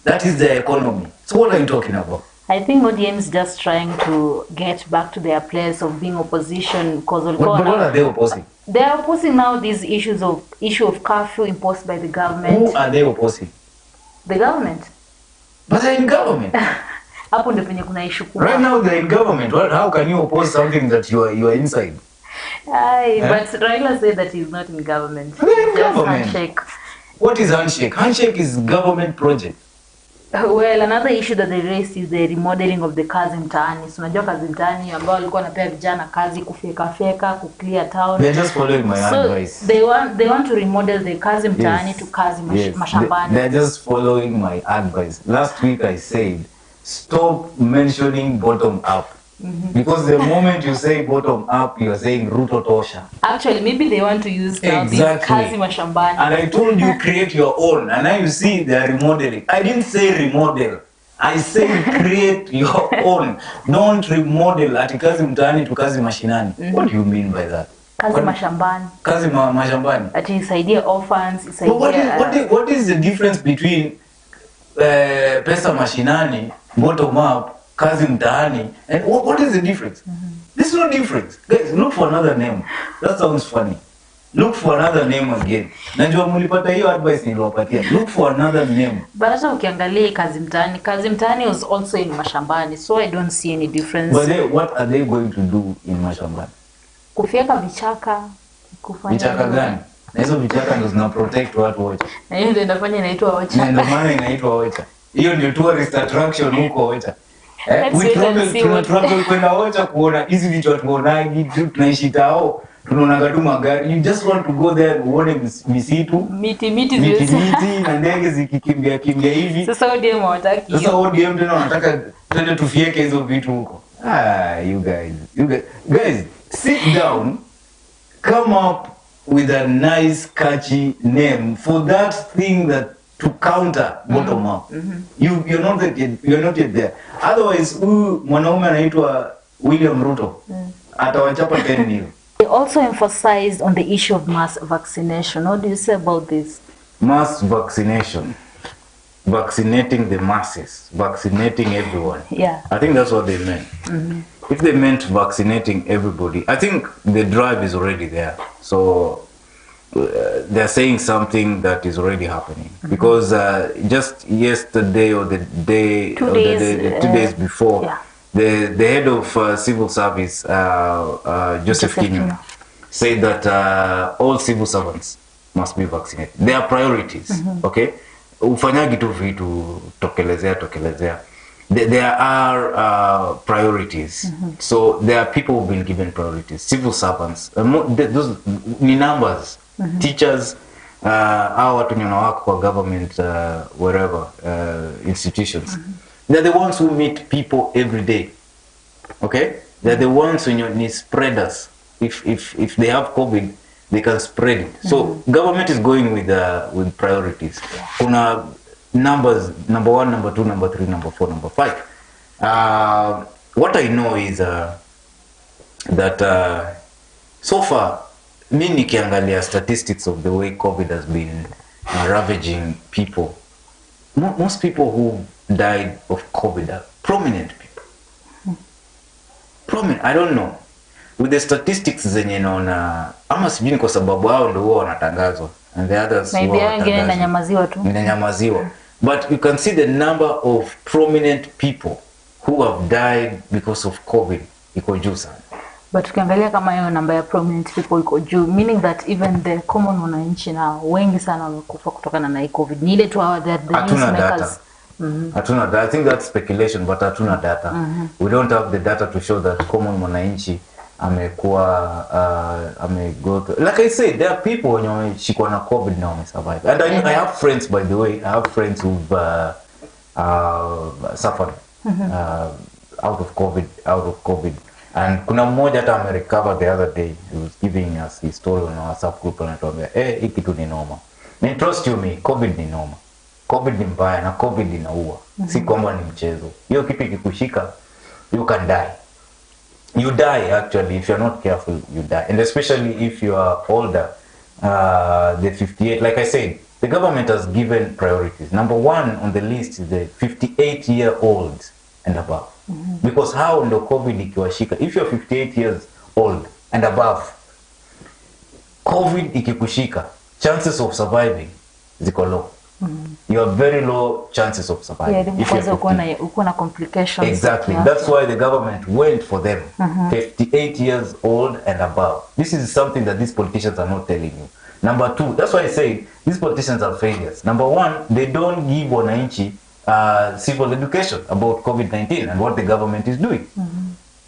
That is their economy. So what are you talking about? I think ODM is just trying to get back to their place of being opposition because what are they opposing? They are opposing now these issue of curfew imposed by the government. Who are they opposing? The government. But they're in government. Hapo ndio penye kuna issue kubwa. Right now they're in government. How can you oppose something that you are inside? But Raila said that he's not in government. They're in government. Handshake. What is handshake? Handshake is government project. Well, another issue that they raised is the remodeling of the kazi mtaani. So unajua kazi mtaani ambao walikuwa wanapea vijana kazi kufeka, ku clear town. They're just following my advice. They want to remodel the kazi mtaani to kazi mashambani. They're just following my advice. Last week I said, stop mentioning bottom up. Because the moment you say bottom up, you are saying Ruto Tosha. Actually, maybe they want to use now this kazi mashambani. And I told you create your own. And now you see they are remodeling. I didn't say remodel. I said create your own. Don't remodel ati kazi mtaani to kazi mashinani. What do you mean by that? Kazi mashambani. Kazi mashambani. Ati isaidie orphans, isaidie... What is the difference between pesa mashinani bottom up, kazi mtaani. And what is the difference? There's no difference. Guys, look for another name. That sounds funny. Look for another name again. Najua mlipata hiyo advice niliwapatia. Look for another name. But hata ukiangalia kazi mtaani was also in mashambani, so I don't see any difference. But what are they going to do in mashambani? Kufyeka vichaka, kufanya vichaka gani? Na hizo vichaka ndio zina protect watu wote. Na hiyo ndio inafanya inaitwa Ocha. Na ndio maana inaitwa Ocha. Hiyo ndio tourist attraction huko Ocha. We travel kwenda Ocha kuona hizi vitu tunaonagi, tunaishi tao. Tunaona tu magari. You just want to go there uone misitu, miti na ndege zikikimbia hivi. Sasa ODM hawataki. Sasa ODM tena wanataka twende tufieke hizo vitu huko. You guys, sit down, come up with a nice catchy name for that thing that to counter bottom up. You're not yet there. Otherwise, mwanaume anaitwa William Ruto atawachapa 10 They also emphasized on the issue of mass vaccination. What do you say about this? Mass vaccination. Vaccinating the masses. Vaccinating everyone. Yeah. I think that's what they meant. If they meant vaccinating everybody, I think the drive is already there. So they're saying something that is already happening. Because just yesterday or the day, 2 days before, the head of civil service, Joseph Kinyo, said that all civil servants must be vaccinated. They are priorities, okay? Ufanyagi tu vitu tokelezea. There are priorities. So there are people who've been given priorities. Civil servants, those ni numbers. Teachers, our watu wako kwa government, wherever, institutions. They're the ones who meet people every day. Okay? They're the ones who need spreaders. If they have COVID, they can spread it. So government is going with priorities. Kuna numbers, number 1, number 2, number 3, number 4, number 5. What I know is that so far, mi nikiangalia statistics of the way COVID has been ravaging people, most people who died of COVID are prominent people. Prominent, I don't know. With the statistics zenye naona, ama sijui ni kwa sababu hao ndio huwa wanatangazwa. And the others maybe wengine inanyamaziwa tu. Inanyamaziwa. But you can see the number of prominent people who have died because of COVID iko juu sana. But ukiangalia kama hiyo namba ya prominent people iko juu, meaning that even the common wananchi na wengi sana wamekufa kutokana na COVID. Ni ile tu hawa the newsmakers. Hatuna data. I think that's speculation, but hatuna data. We don't have the data to show that common mwananchi amekuwa like I said, there are people when wameshikwa na COVID na wamesurvive. And I have friends, by the way, I have friends who've suffered out of COVID. And kuna mmoja hata amerecover the other day. He was giving us his story on our WhatsApp group and anatuambia, hii kitu ni noma. I trust you me, COVID ni noma. COVID ni mbaya na COVID inaua. Si kwamba ni mchezo. Hiyo kitu ikikushika, you can die. You die actually if you're not careful, you die. And especially if you are older, the 58, like I said, the government has given priorities. Number 1 on the list is the 58-year-olds and above. Because how ndo COVID ikiwashika? If you're 58 years old and above, COVID ikikushika, chances of surviving ziko low. You have very low chances of surviving. Because uko na complications. Exactly. That's why the government went for them. 58 years old and above. This is something that these politicians are not telling you. Number 2, that's why I say these politicians are failures. Number 1, they don't give wananchi civil education about COVID-19 and what the government is doing.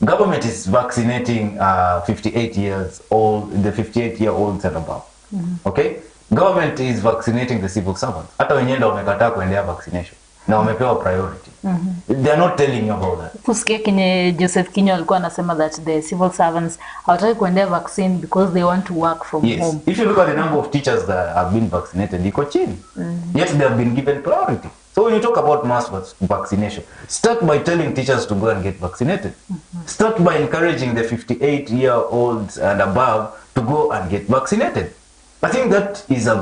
Government is vaccinating 58 years old, the 58-year-olds and above. Okay? Government is vaccinating the civil servants. Hata wenyewe ndio wamekataa kuendea vaccination. Na wamepewa priority. They are not telling you about that. Kusikia kwenye Joseph Kinyo alikuwa anasema that the civil servants hawataki kuendea vaccine because they want to work from home. If you look at the number of teachers that have been vaccinated, iko chini. Yet they have been given priority. So when you talk about mass vaccination, start by telling teachers to go and get vaccinated. Start by encouraging the 58-year-olds and above to go and get vaccinated. I think that is a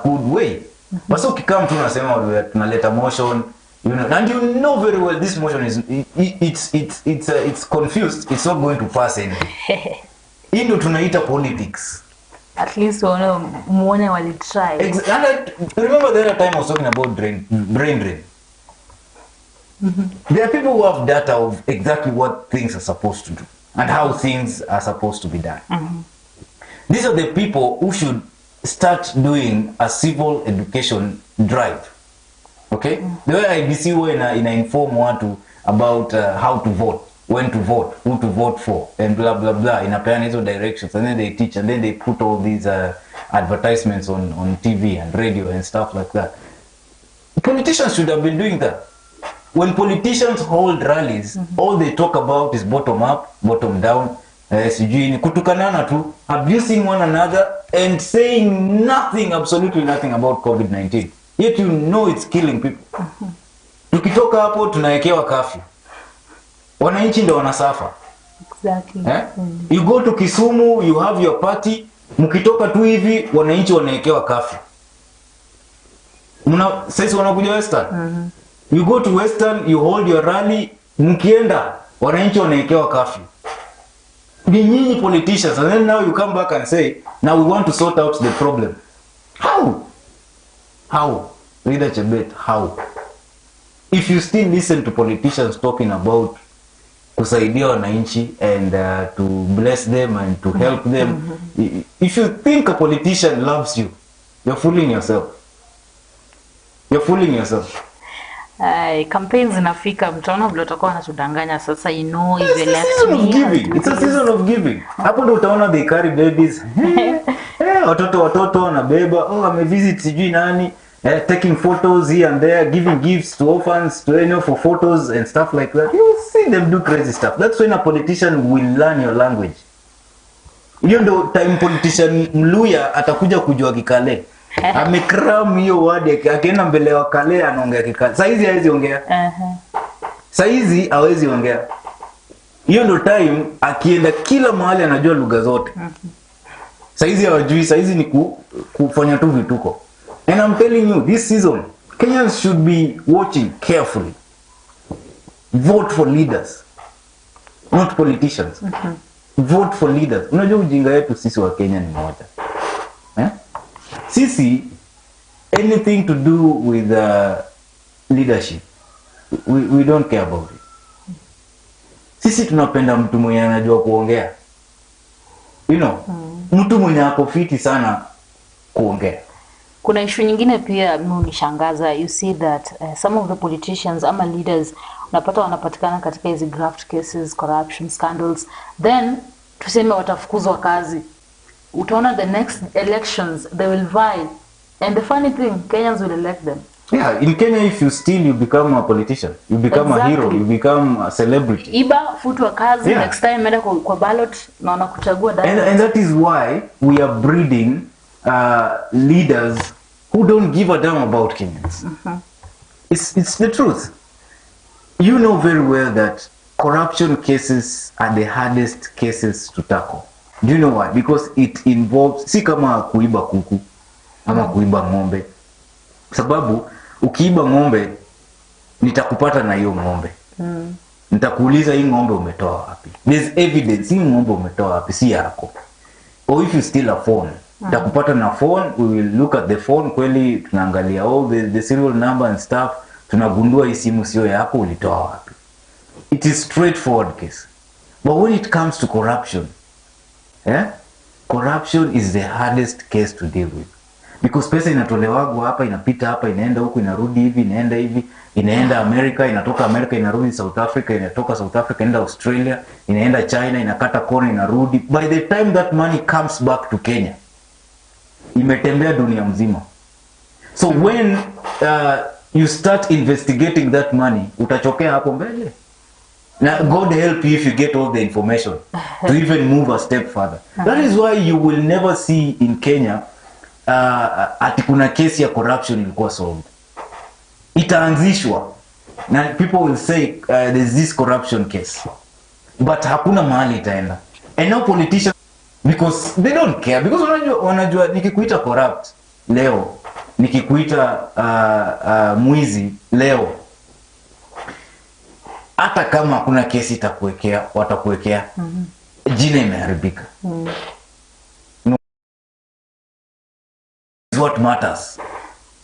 good way. Basi ukikam tu unasema tunaleta motion, You know, and you know very well this motion is it's confused. It's not going to pass anyway. Indo tunaita politics. At least muone wali try. And remember the other time I was talking about brain drain. There are people who have data of exactly what things are supposed to do and how things are supposed to be done. These are the people who should start doing a civil education drive. Okay? The way IBC ina inform watu about how to vote, when to vote, who to vote for, and blah blah blah, inapeana hizo directions, and then they teach, and then they put all these advertisements on TV and radio and stuff like that. Politicians should have been doing that. When politicians hold rallies, all they talk about is bottom up, bottom down, sijui ni kutukanana tu, abusing one another and saying nothing, absolutely nothing about COVID-19. Yet you know it's killing people. Tukitoka hapo tunawekewa kafyu. Wananchi ndio wanasafa. Exactly. You go to Kisumu, you have your party, mkitoka tu hivi wananchi wanawekewa kafyu. Sasa wanakuja Western. You go to Western, you hold your rally, mkienda wananchi wanawekewa kafyu. Ni nyinyi politicians, and then now you come back and say, now we want to sort out the problem. How? Leader Chebet, how? If you still listen to politicians talking about kusaidia wananchi and to bless them and to help them, if you think a politician loves you, you're fooling yourself. You're fooling yourself. Campaigns zinafika, mtaona vile utakuwa unatudanganya sasa, you know, if you left me. It's a season of giving. Hapo ndio utaona they carry babies. Watoto wanabeba, amevisit sijui nani, taking photos here and there, giving gifts to orphans, to for photos and stuff like that. You see them do crazy stuff. That's when a politician will learn your language. Hiyo ndio time politician Mluya atakuja kujua Kikale. Amekram hiyo word, akienda mbele wa Kale anaongea Kikale. Saizi hawezi ongea. Saizi hawezi ongea. Hiyo ndio time akienda kila mahali anajua lugha zote. Saizi hawajui, saizi ni kufanya tu vituko. And I'm telling you, this season, Kenyans should be watching carefully. Vote for leaders, not politicians. Vote for leaders. Unajua ujinga yetu sisi wa Kenya ni moja. Sisi, anything to do with leadership, we don't care about it. Sisi tunapenda mtu mwenye anajua kuongea. You know, mtu mwenye ako fiti sana kuongea. Kuna issue nyingine pia unishangaza. You see that some of the politicians ama leaders unapata wanapatikana katika hizi graft cases, corruption scandals, then tuseme watafukuzwa kazi. Utaona the next elections they will vie, and the funny thing, Kenyans will elect them. Yeah, in Kenya if you steal, you become a politician, you become a hero, you become a celebrity. Iba futwa kazi, next time meda kwa ballot na wanakuchagua direct. And that is why we are breeding leaders who don't give a damn about Kenyans. It's the truth. You know very well that corruption cases are the hardest cases to tackle. Do you know why? Because it involves, si kama kuiba kuku ama kuiba ng'ombe. Sababu ukiiba ng'ombe nitakupata na hiyo ng'ombe. Nitakuuliza hii ng'ombe umetoa wapi? There's evidence hii ng'ombe umetoa wapi, si yako. Or if you steal a phone, nitakupata na phone, we will look at the phone, kweli tunaangalia all the serial number and stuff, tunagundua hii simu sio yako, ulitoa wapi. It is straightforward case. But when it comes to corruption, corruption is the hardest case to deal with. Because pesa inatolewa hapa, inapita hapa, inaenda huku, inarudi hivi, inaenda hivi, inaenda America, inatoka America, inarudi South Africa, inatoka South Africa, inaenda Australia, inaenda China, inakata kona, inarudi. By the time that money comes back to Kenya, imetembea dunia mzima. So when you start investigating that money, utachokea hapo mbele. Now, God help you if you get all the information to even move a step further. That is why you will never see in Kenya ati kuna kesi ya corruption ilikuwa solved. Itaanzishwa. Na people will say there's this corruption case. But hakuna mahali itaenda. And now politicians, because they don't care. Because wanajua nikikuita corrupt leo, nikikuita mwizi leo, hata kama kuna kesi itakuwekea, watakuwekea, jina imeharibika. What matters.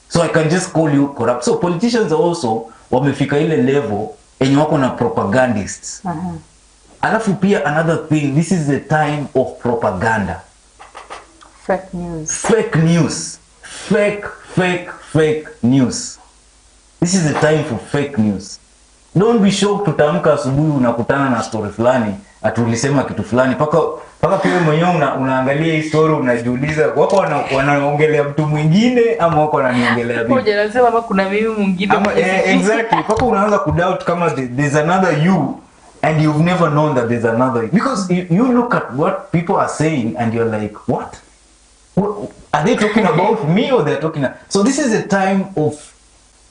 So I can just call you corrupt. So politicians also wamefika ile level enye wako na propagandists. Alafu pia another thing, this is the time of propaganda. Fake news. Fake news. Fake news. This is the time for fake news. Don't be shocked tutamka asubuhi unakutana na story fulani, atulisema kitu fulani, paka pia mwenyewe unaangalia hii story unajiuliza wako wanaongelea mtu mwingine ama wako wananiongelea mimi. Ngoja nasema kama kuna mimi mwingine. Exactly. Paka unaanza kudoubt kama there's another you and you've never known that there's another you. Because you look at what people are saying and you're like, what? Are they talking about me or they're talking? So this is a time of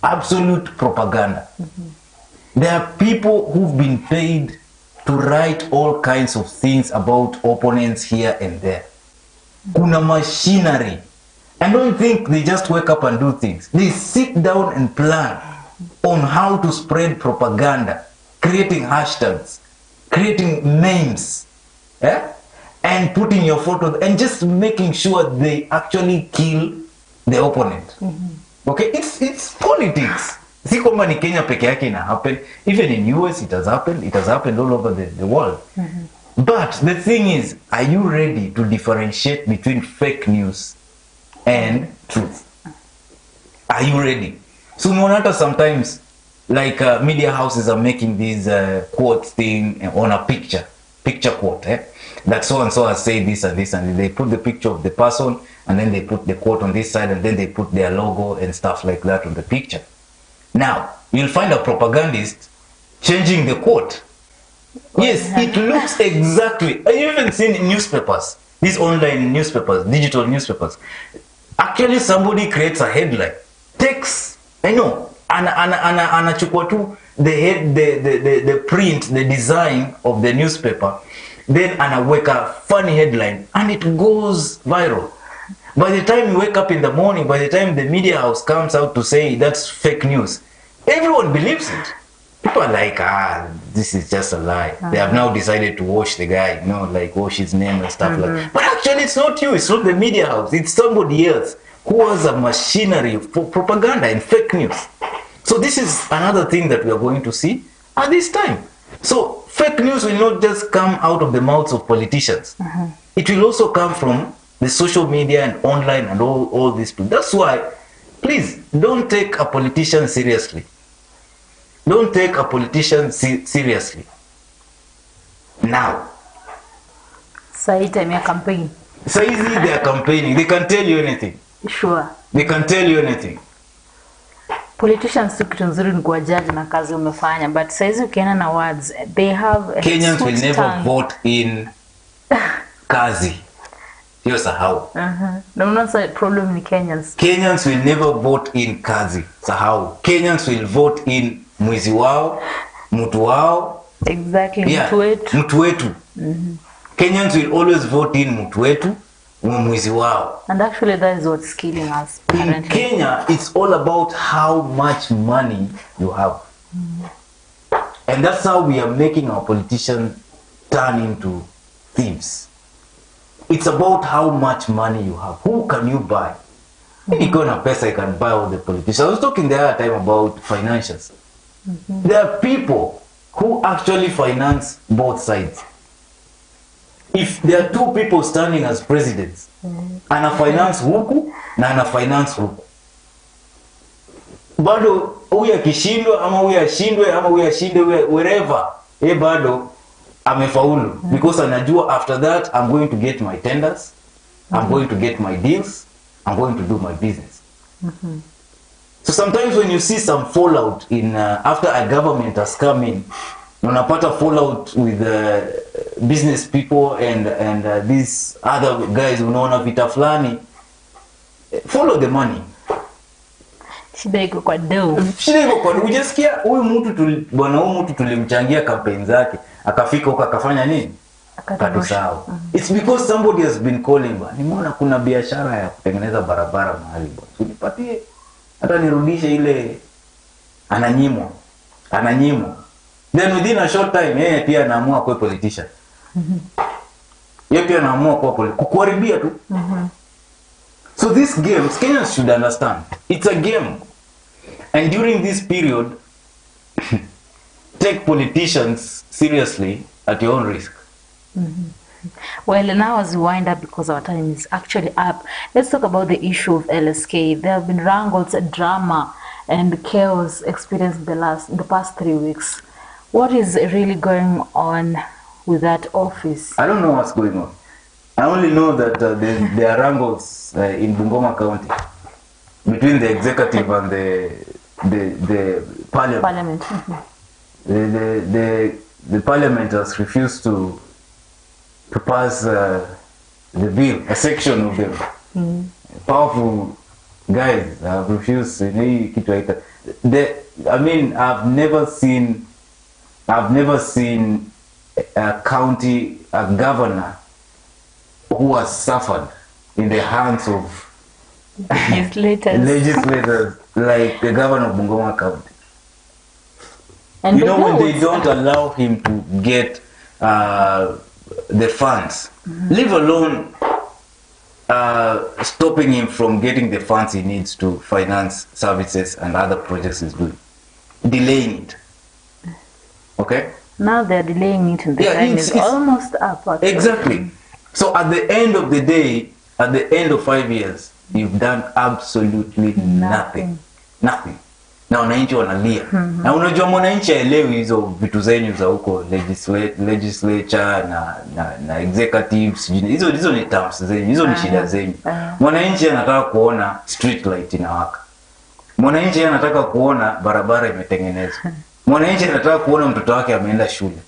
absolute propaganda. There are people who've been paid to write all kinds of things about opponents here and there. Kuna machinery. And don't think they just wake up and do things. They sit down and plan on how to spread propaganda, creating hashtags, creating names, and putting your photo and just making sure they actually kill the opponent. Okay, it's politics. Si kwamba ni Kenya peke yake ina happen. Even in US it has happened all over the world. But the thing is, are you ready to differentiate between fake news and truth? Are you ready? So no matter sometimes like media houses are making these quote thing on a picture quote, that so and so has said this and this, and they put the picture of the person and then they put the quote on this side and then they put their logo and stuff like that on the picture. Now, you'll find a propagandist changing the quote. Yes, it looks exactly. I've even seen in newspapers, these online newspapers, digital newspapers. Actually, somebody creates a headline, takes, anachukua tu the print, the design of the newspaper, then anaweka funny headline, and it goes viral. By the time you wake up in the morning, by the time the media house comes out to say that's fake news, everyone believes it. People are like, this is just a lie. They have now decided to wash the guy, like wash his name and stuff like that. But actually it's not you, it's not the media house, it's somebody else who has a machinery for propaganda and fake news. So this is another thing that we are going to see at this time. So fake news will not just come out of the mouths of politicians. It will also come from the social media and online and all these people. That's why, please, don't take a politician seriously. Don't take a politician seriously. Now. Sahi time ya campaign. Sahi they are campaigning. They can tell you anything. Sure. They can tell you anything. Politicians tu kitu nzuri ni kuwajaji na kazi umefanya, but saizi ukienda na words, they have Kenyans will never vote in kazi. Hiyo sahau. No, not a problem in Kenyans. Kenyans will never vote in kazi. Sahau. Kenyans will vote in mwizi wao, mtu wao. Exactly, mtu wetu. Mtu wetu. Kenyans will always vote in mtu wetu, mwizi wao. And actually that is what's killing us currently. In Kenya, it's all about how much money you have. And that's how we are making our politicians turn into thieves. It's about how much money you have. Who can you buy? If you go na pesa, you can buy all the politicians. I was talking the other time about financials. There are people who actually finance both sides. If there are two people standing as presidents, ana finance huku na ana finance huku, bado huyu akishindwa ama huyu ashindwe ama huyu ashinde wherever, bado amefaulu, because anajua after that I'm going to get my tenders, I'm going to get my deals, I'm going to do my business. So sometimes when you see some fallout in after a government has come in, unapata fallout with business people and these other guys unaona vita fulani, follow the money. Shida iko kwa do. Shida iko kwa do. Ujasikia huyu mtu tulimchangia campaign zake, akafika huko akafanya nini? Akatusahau. It's because somebody has been calling, nimeona kuna biashara ya kutengeneza barabara mahali, unipatie hata nirudishe ile. Ananyimwa. Then within a short time, yeye pia anaamua kuwa politician. Yeye pia anaamua kuwa kukuharibia tu. So these games, Kenyans should understand. It's a game. And during this period, take politicians seriously at your own risk. Well, now as we wind up, because our time is actually up, let's talk about the issue of LSK. There have been wrangles, drama, and chaos experienced in the past 3 weeks. What is really going on with that office? I don't know what's going on. I only know that there are wrangles in Bungoma County between the executive and the parliament. The parliament has refused to pass the bill, a section of them. Powerful guys have refused. I mean, I've never seen a governor who has suffered in the hands of legislators like the governor of Bungoma County. And you know, when they don't allow him to get the funds, leave alone stopping him from getting the funds he needs to finance services and other projects he's doing, delaying it. Okay? Now they're delaying it and the time is almost up. Actually. Exactly. So at the end of the day, at the end of 5 years, you've done absolutely nothing. Nothing. Na wananchi wanalia. Na unajua mwananchi haelewi hizo vitu zenyu za huko legislature na executives. Hizo ni terms zenyu, hizo ni shida zenyu. Mwananchi anataka kuona street light inawaka. Mwananchi anataka kuona barabara imetengenezwa. Mwananchi anataka kuona mtoto wake ameenda shule.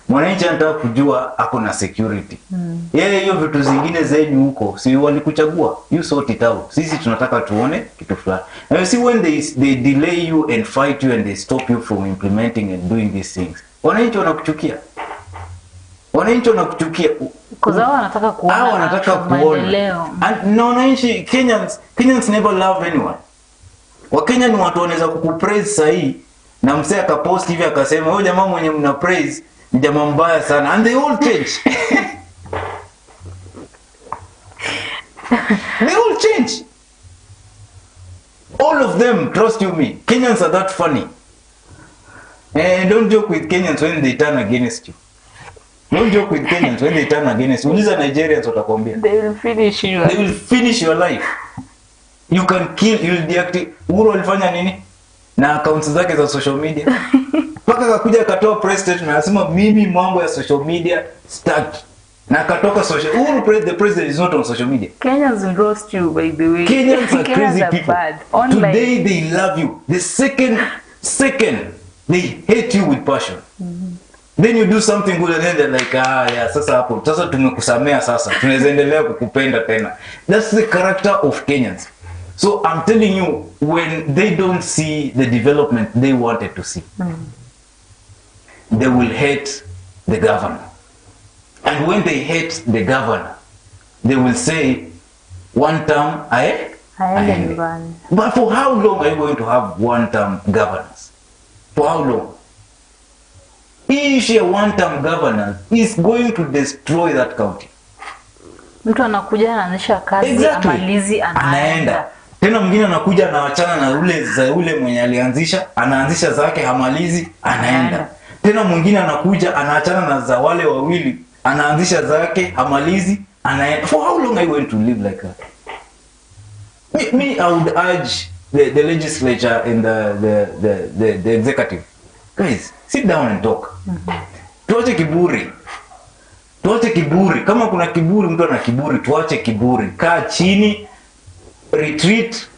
Mwananchi anataka kujua ako na security. Yeye hiyo vitu zingine zenyu huko, si walikuchagua. You sort it out. Sisi tunataka tuone kitu fulani. And you see when they delay you and fight you and they stop you from implementing and doing these things. Wananchi wanakuchukia. Wananchi wanakuchukia. Because hao wanataka kuona. Hao wanataka kuona. And no, wananchi Kenyans never love anyone. Wakenya ni watu wanaweza kukupraise sahi na msee akapost hivi akasema huyo jamaa mwenye mna praise ni jamaa mbaya sana, and they all change. They all change. All of them, trust you me. Kenyans are that funny. And don't joke with Kenyans when they turn against you. Don't joke with Kenyans when they turn against you. Uliza Nigerians watakwambia. They will finish you. They will finish your life. You can kill, you'll deactivate. Uhuru alifanya nini? Na accounts zake za social media. Paka akakuja akatoa press statement anasema mimi mambo ya social media start. Na akatoka social. Uhuru, the president is not on social media. Kenyans will roast you, by the way. Kenyans are crazy people. Today they love you. The second they hate you with passion. Then you do something good and then they're like, yeah, sasa hapo. Sasa tumekusamea sasa. Tunaweza endelea kukupenda tena. That's the character of Kenyans. So I'm telling you, when they don't see the development they wanted to see, they will hate the governor. And when they hate the governor, they will say, one term, But for how long are you going to have one-term governance? For how long? If a one-term governance is going to destroy that county. Mtu anakuja anaanzisha kazi, amalizi anaenda. Tena mwingine anakuja anaachana na ule mwenye alianzisha, anaanzisha zake hamalizi, anaenda. Tena mwingine anakuja anaachana na za wale wawili, anaanzisha zake hamalizi, anaenda. For how long are you going to live like that? Me, I would urge the legislature and the executive. Guys, sit down and talk. Tuache kiburi. Tuache kiburi. Kama kuna kiburi, mtu ana kiburi, tuache kiburi. Kaa chini, retreat,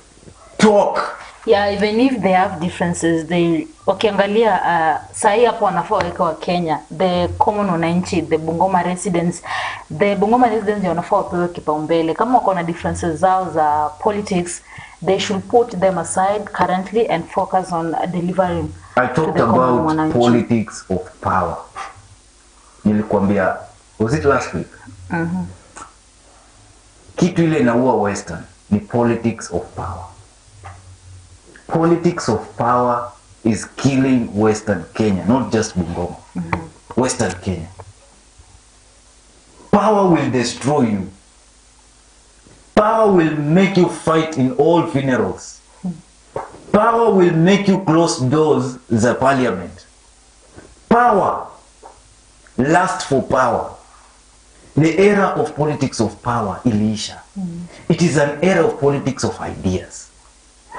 talk. Yeah, even if they have differences, they wakiangalia sahi hapo wanafaa weka wa Kenya, the common wananchi, the Bungoma residents wanafaa wapewe kipaumbele. Kama wako na differences zao za politics, they should put them aside currently and focus on delivering. I talked about politics of power. Nilikwambia, was it last week? Kitu ile inaua Western ni politics of power. Politics of power is killing Western Kenya, not just Bungoma. Western Kenya. Power will destroy you. Power will make you fight in all funerals. Power will make you close doors the parliament. Power. Lust for power. The era of politics of power, iliisha. It is an era of politics of ideas.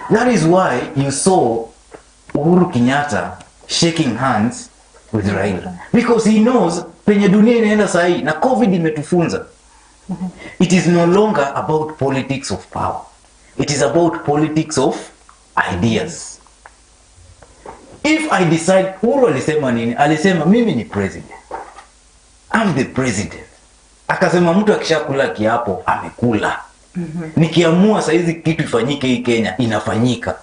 That is why you saw Uhuru Kenyatta shaking hands with Raila. Because he knows penye dunia inaenda sahi na COVID imetufunza. It is no longer about politics of power. It is about politics of ideas. If I decide, Uhuru alisema nini? Alisema mimi ni president. I'm the president. Akasema mtu akishakula kiapo amekula. Nikiamua saizi kitu ifanyike hii Kenya inafanyika.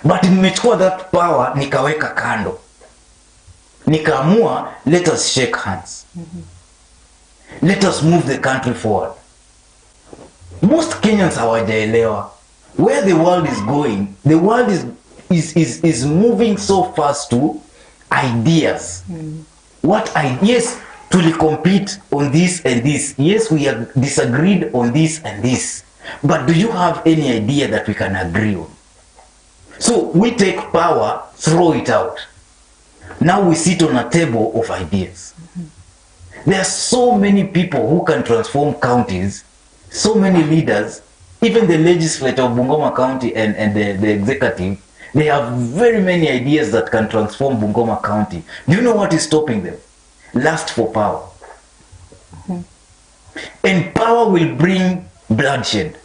But nimechukua that power nikaweka kando. Nikaamua let us shake hands. Let us move the country forward. Most Kenyans hawajaelewa where the world is going. The world is moving so fast to ideas. What ideas? To compete on this and this. Yes, we have disagreed on this and this. But do you have any idea that we can agree on? So we take power, throw it out. Now we sit on a table of ideas. There are so many people who can transform counties, so many leaders, even the legislature of Bungoma County and the executive, they have very many ideas that can transform Bungoma County. Do you know what is stopping them? Lust for power. And power will bring bloodshed.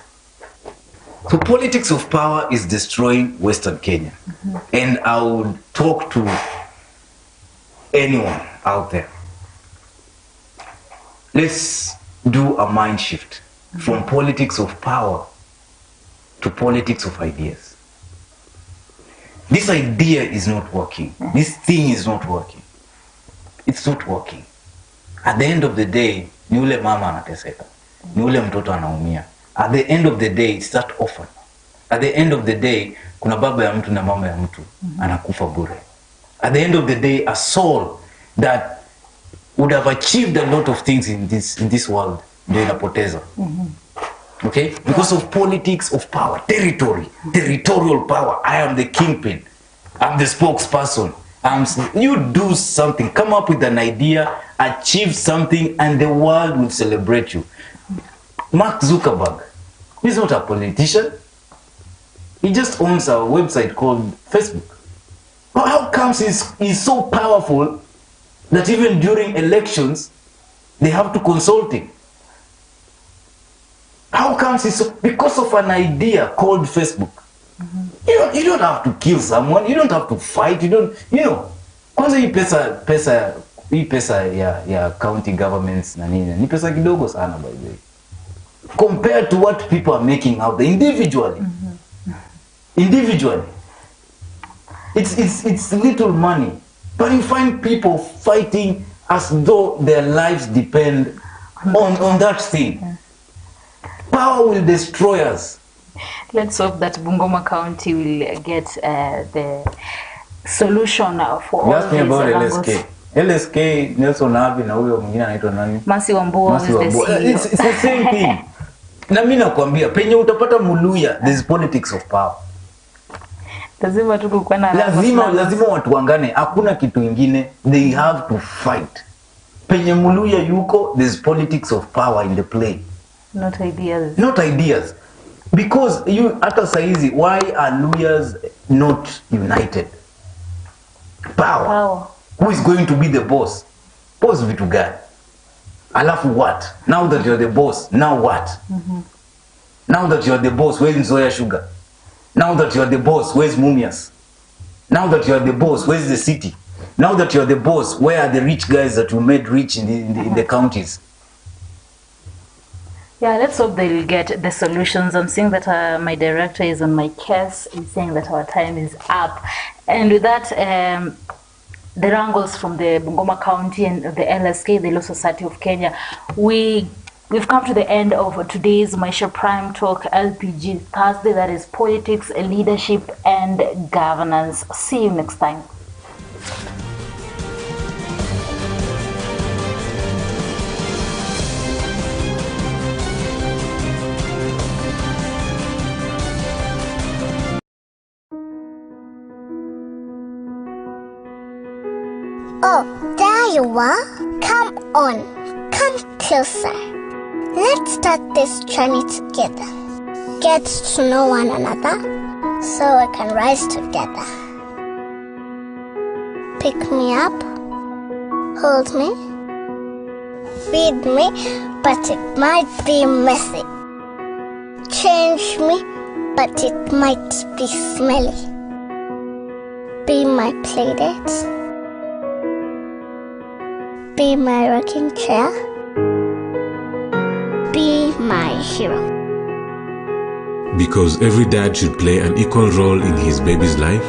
So politics of power is destroying Western Kenya. And I would talk to anyone out there. Let's do a mind shift from politics of power to politics of ideas. This idea is not working. This thing is not working. It's not working. At the end of the day, ni ule mama anateseka. Ni ule mtoto anaumia. At the end of the day, it's that orphan. At the end of the day, kuna baba ya mtu na mama ya mtu anakufa bure. At the end of the day, a soul that would have achieved a lot of things in this world, ndio inapoteza. Okay? Because of politics of power, territorial power. I am the kingpin. I'm the spokesperson. You do something, come up with an idea, achieve something, and the world will celebrate you. Mark Zuckerberg, he's not a politician. He just owns a website called Facebook. But how comes he's so powerful that even during elections, they have to consult him? How comes he's so, because of an idea called Facebook? You don't have to kill someone. You don't have to fight. Kwanza hii pesa ya county governments na nini ni pesa kidogo sana by the way. Compared to what people are making out there individually. Individually. It's little money. But you find people fighting as though their lives depend on that thing. Power will destroy us. Let's hope that Bungoma County will get the solution for all these LSK. LSK, Nelson Nabi na huyo mwingine anaitwa nani? Masi Wambua is the CEO. It's the same thing. Na mimi nakwambia penye utapata Muluya, there's politics of power. Lazima tu kukuwa na lazima watu wangane, hakuna kitu ingine. They have to fight. Penye Muluya yuko, there's politics of power in the play. Not ideas. Not ideas. Because hata saizi, why are Luyas not united? Power. Who is going to be the boss? Boss vitu gani? Alafu what? Now that you're the boss, now what? Now that you're the boss, where's Nzoia Sugar? Now that you're the boss, where's Mumias? Now that you're the boss, where's the city? Now that you're the boss, where are the rich guys that you made rich in the counties? Yeah, let's hope they'll get the solutions. I'm seeing that my director is on my case. He's saying that our time is up. And with that, the wrangles from the Bungoma County and the LSK, the Law Society of Kenya, we We've come to the end of today's Maisha Prime Talk LPG Thursday, that is politics, leadership and governance. See you next time. Oh, there you are. Come on, come closer. Let's start this journey together. Get to know one another so we can rise together. Pick me up, hold me, feed me, but it might be messy. Change me, but it might be smelly. Be my playdate. Be my rocking chair. Be my hero. Because every dad should play an equal role in his baby's life,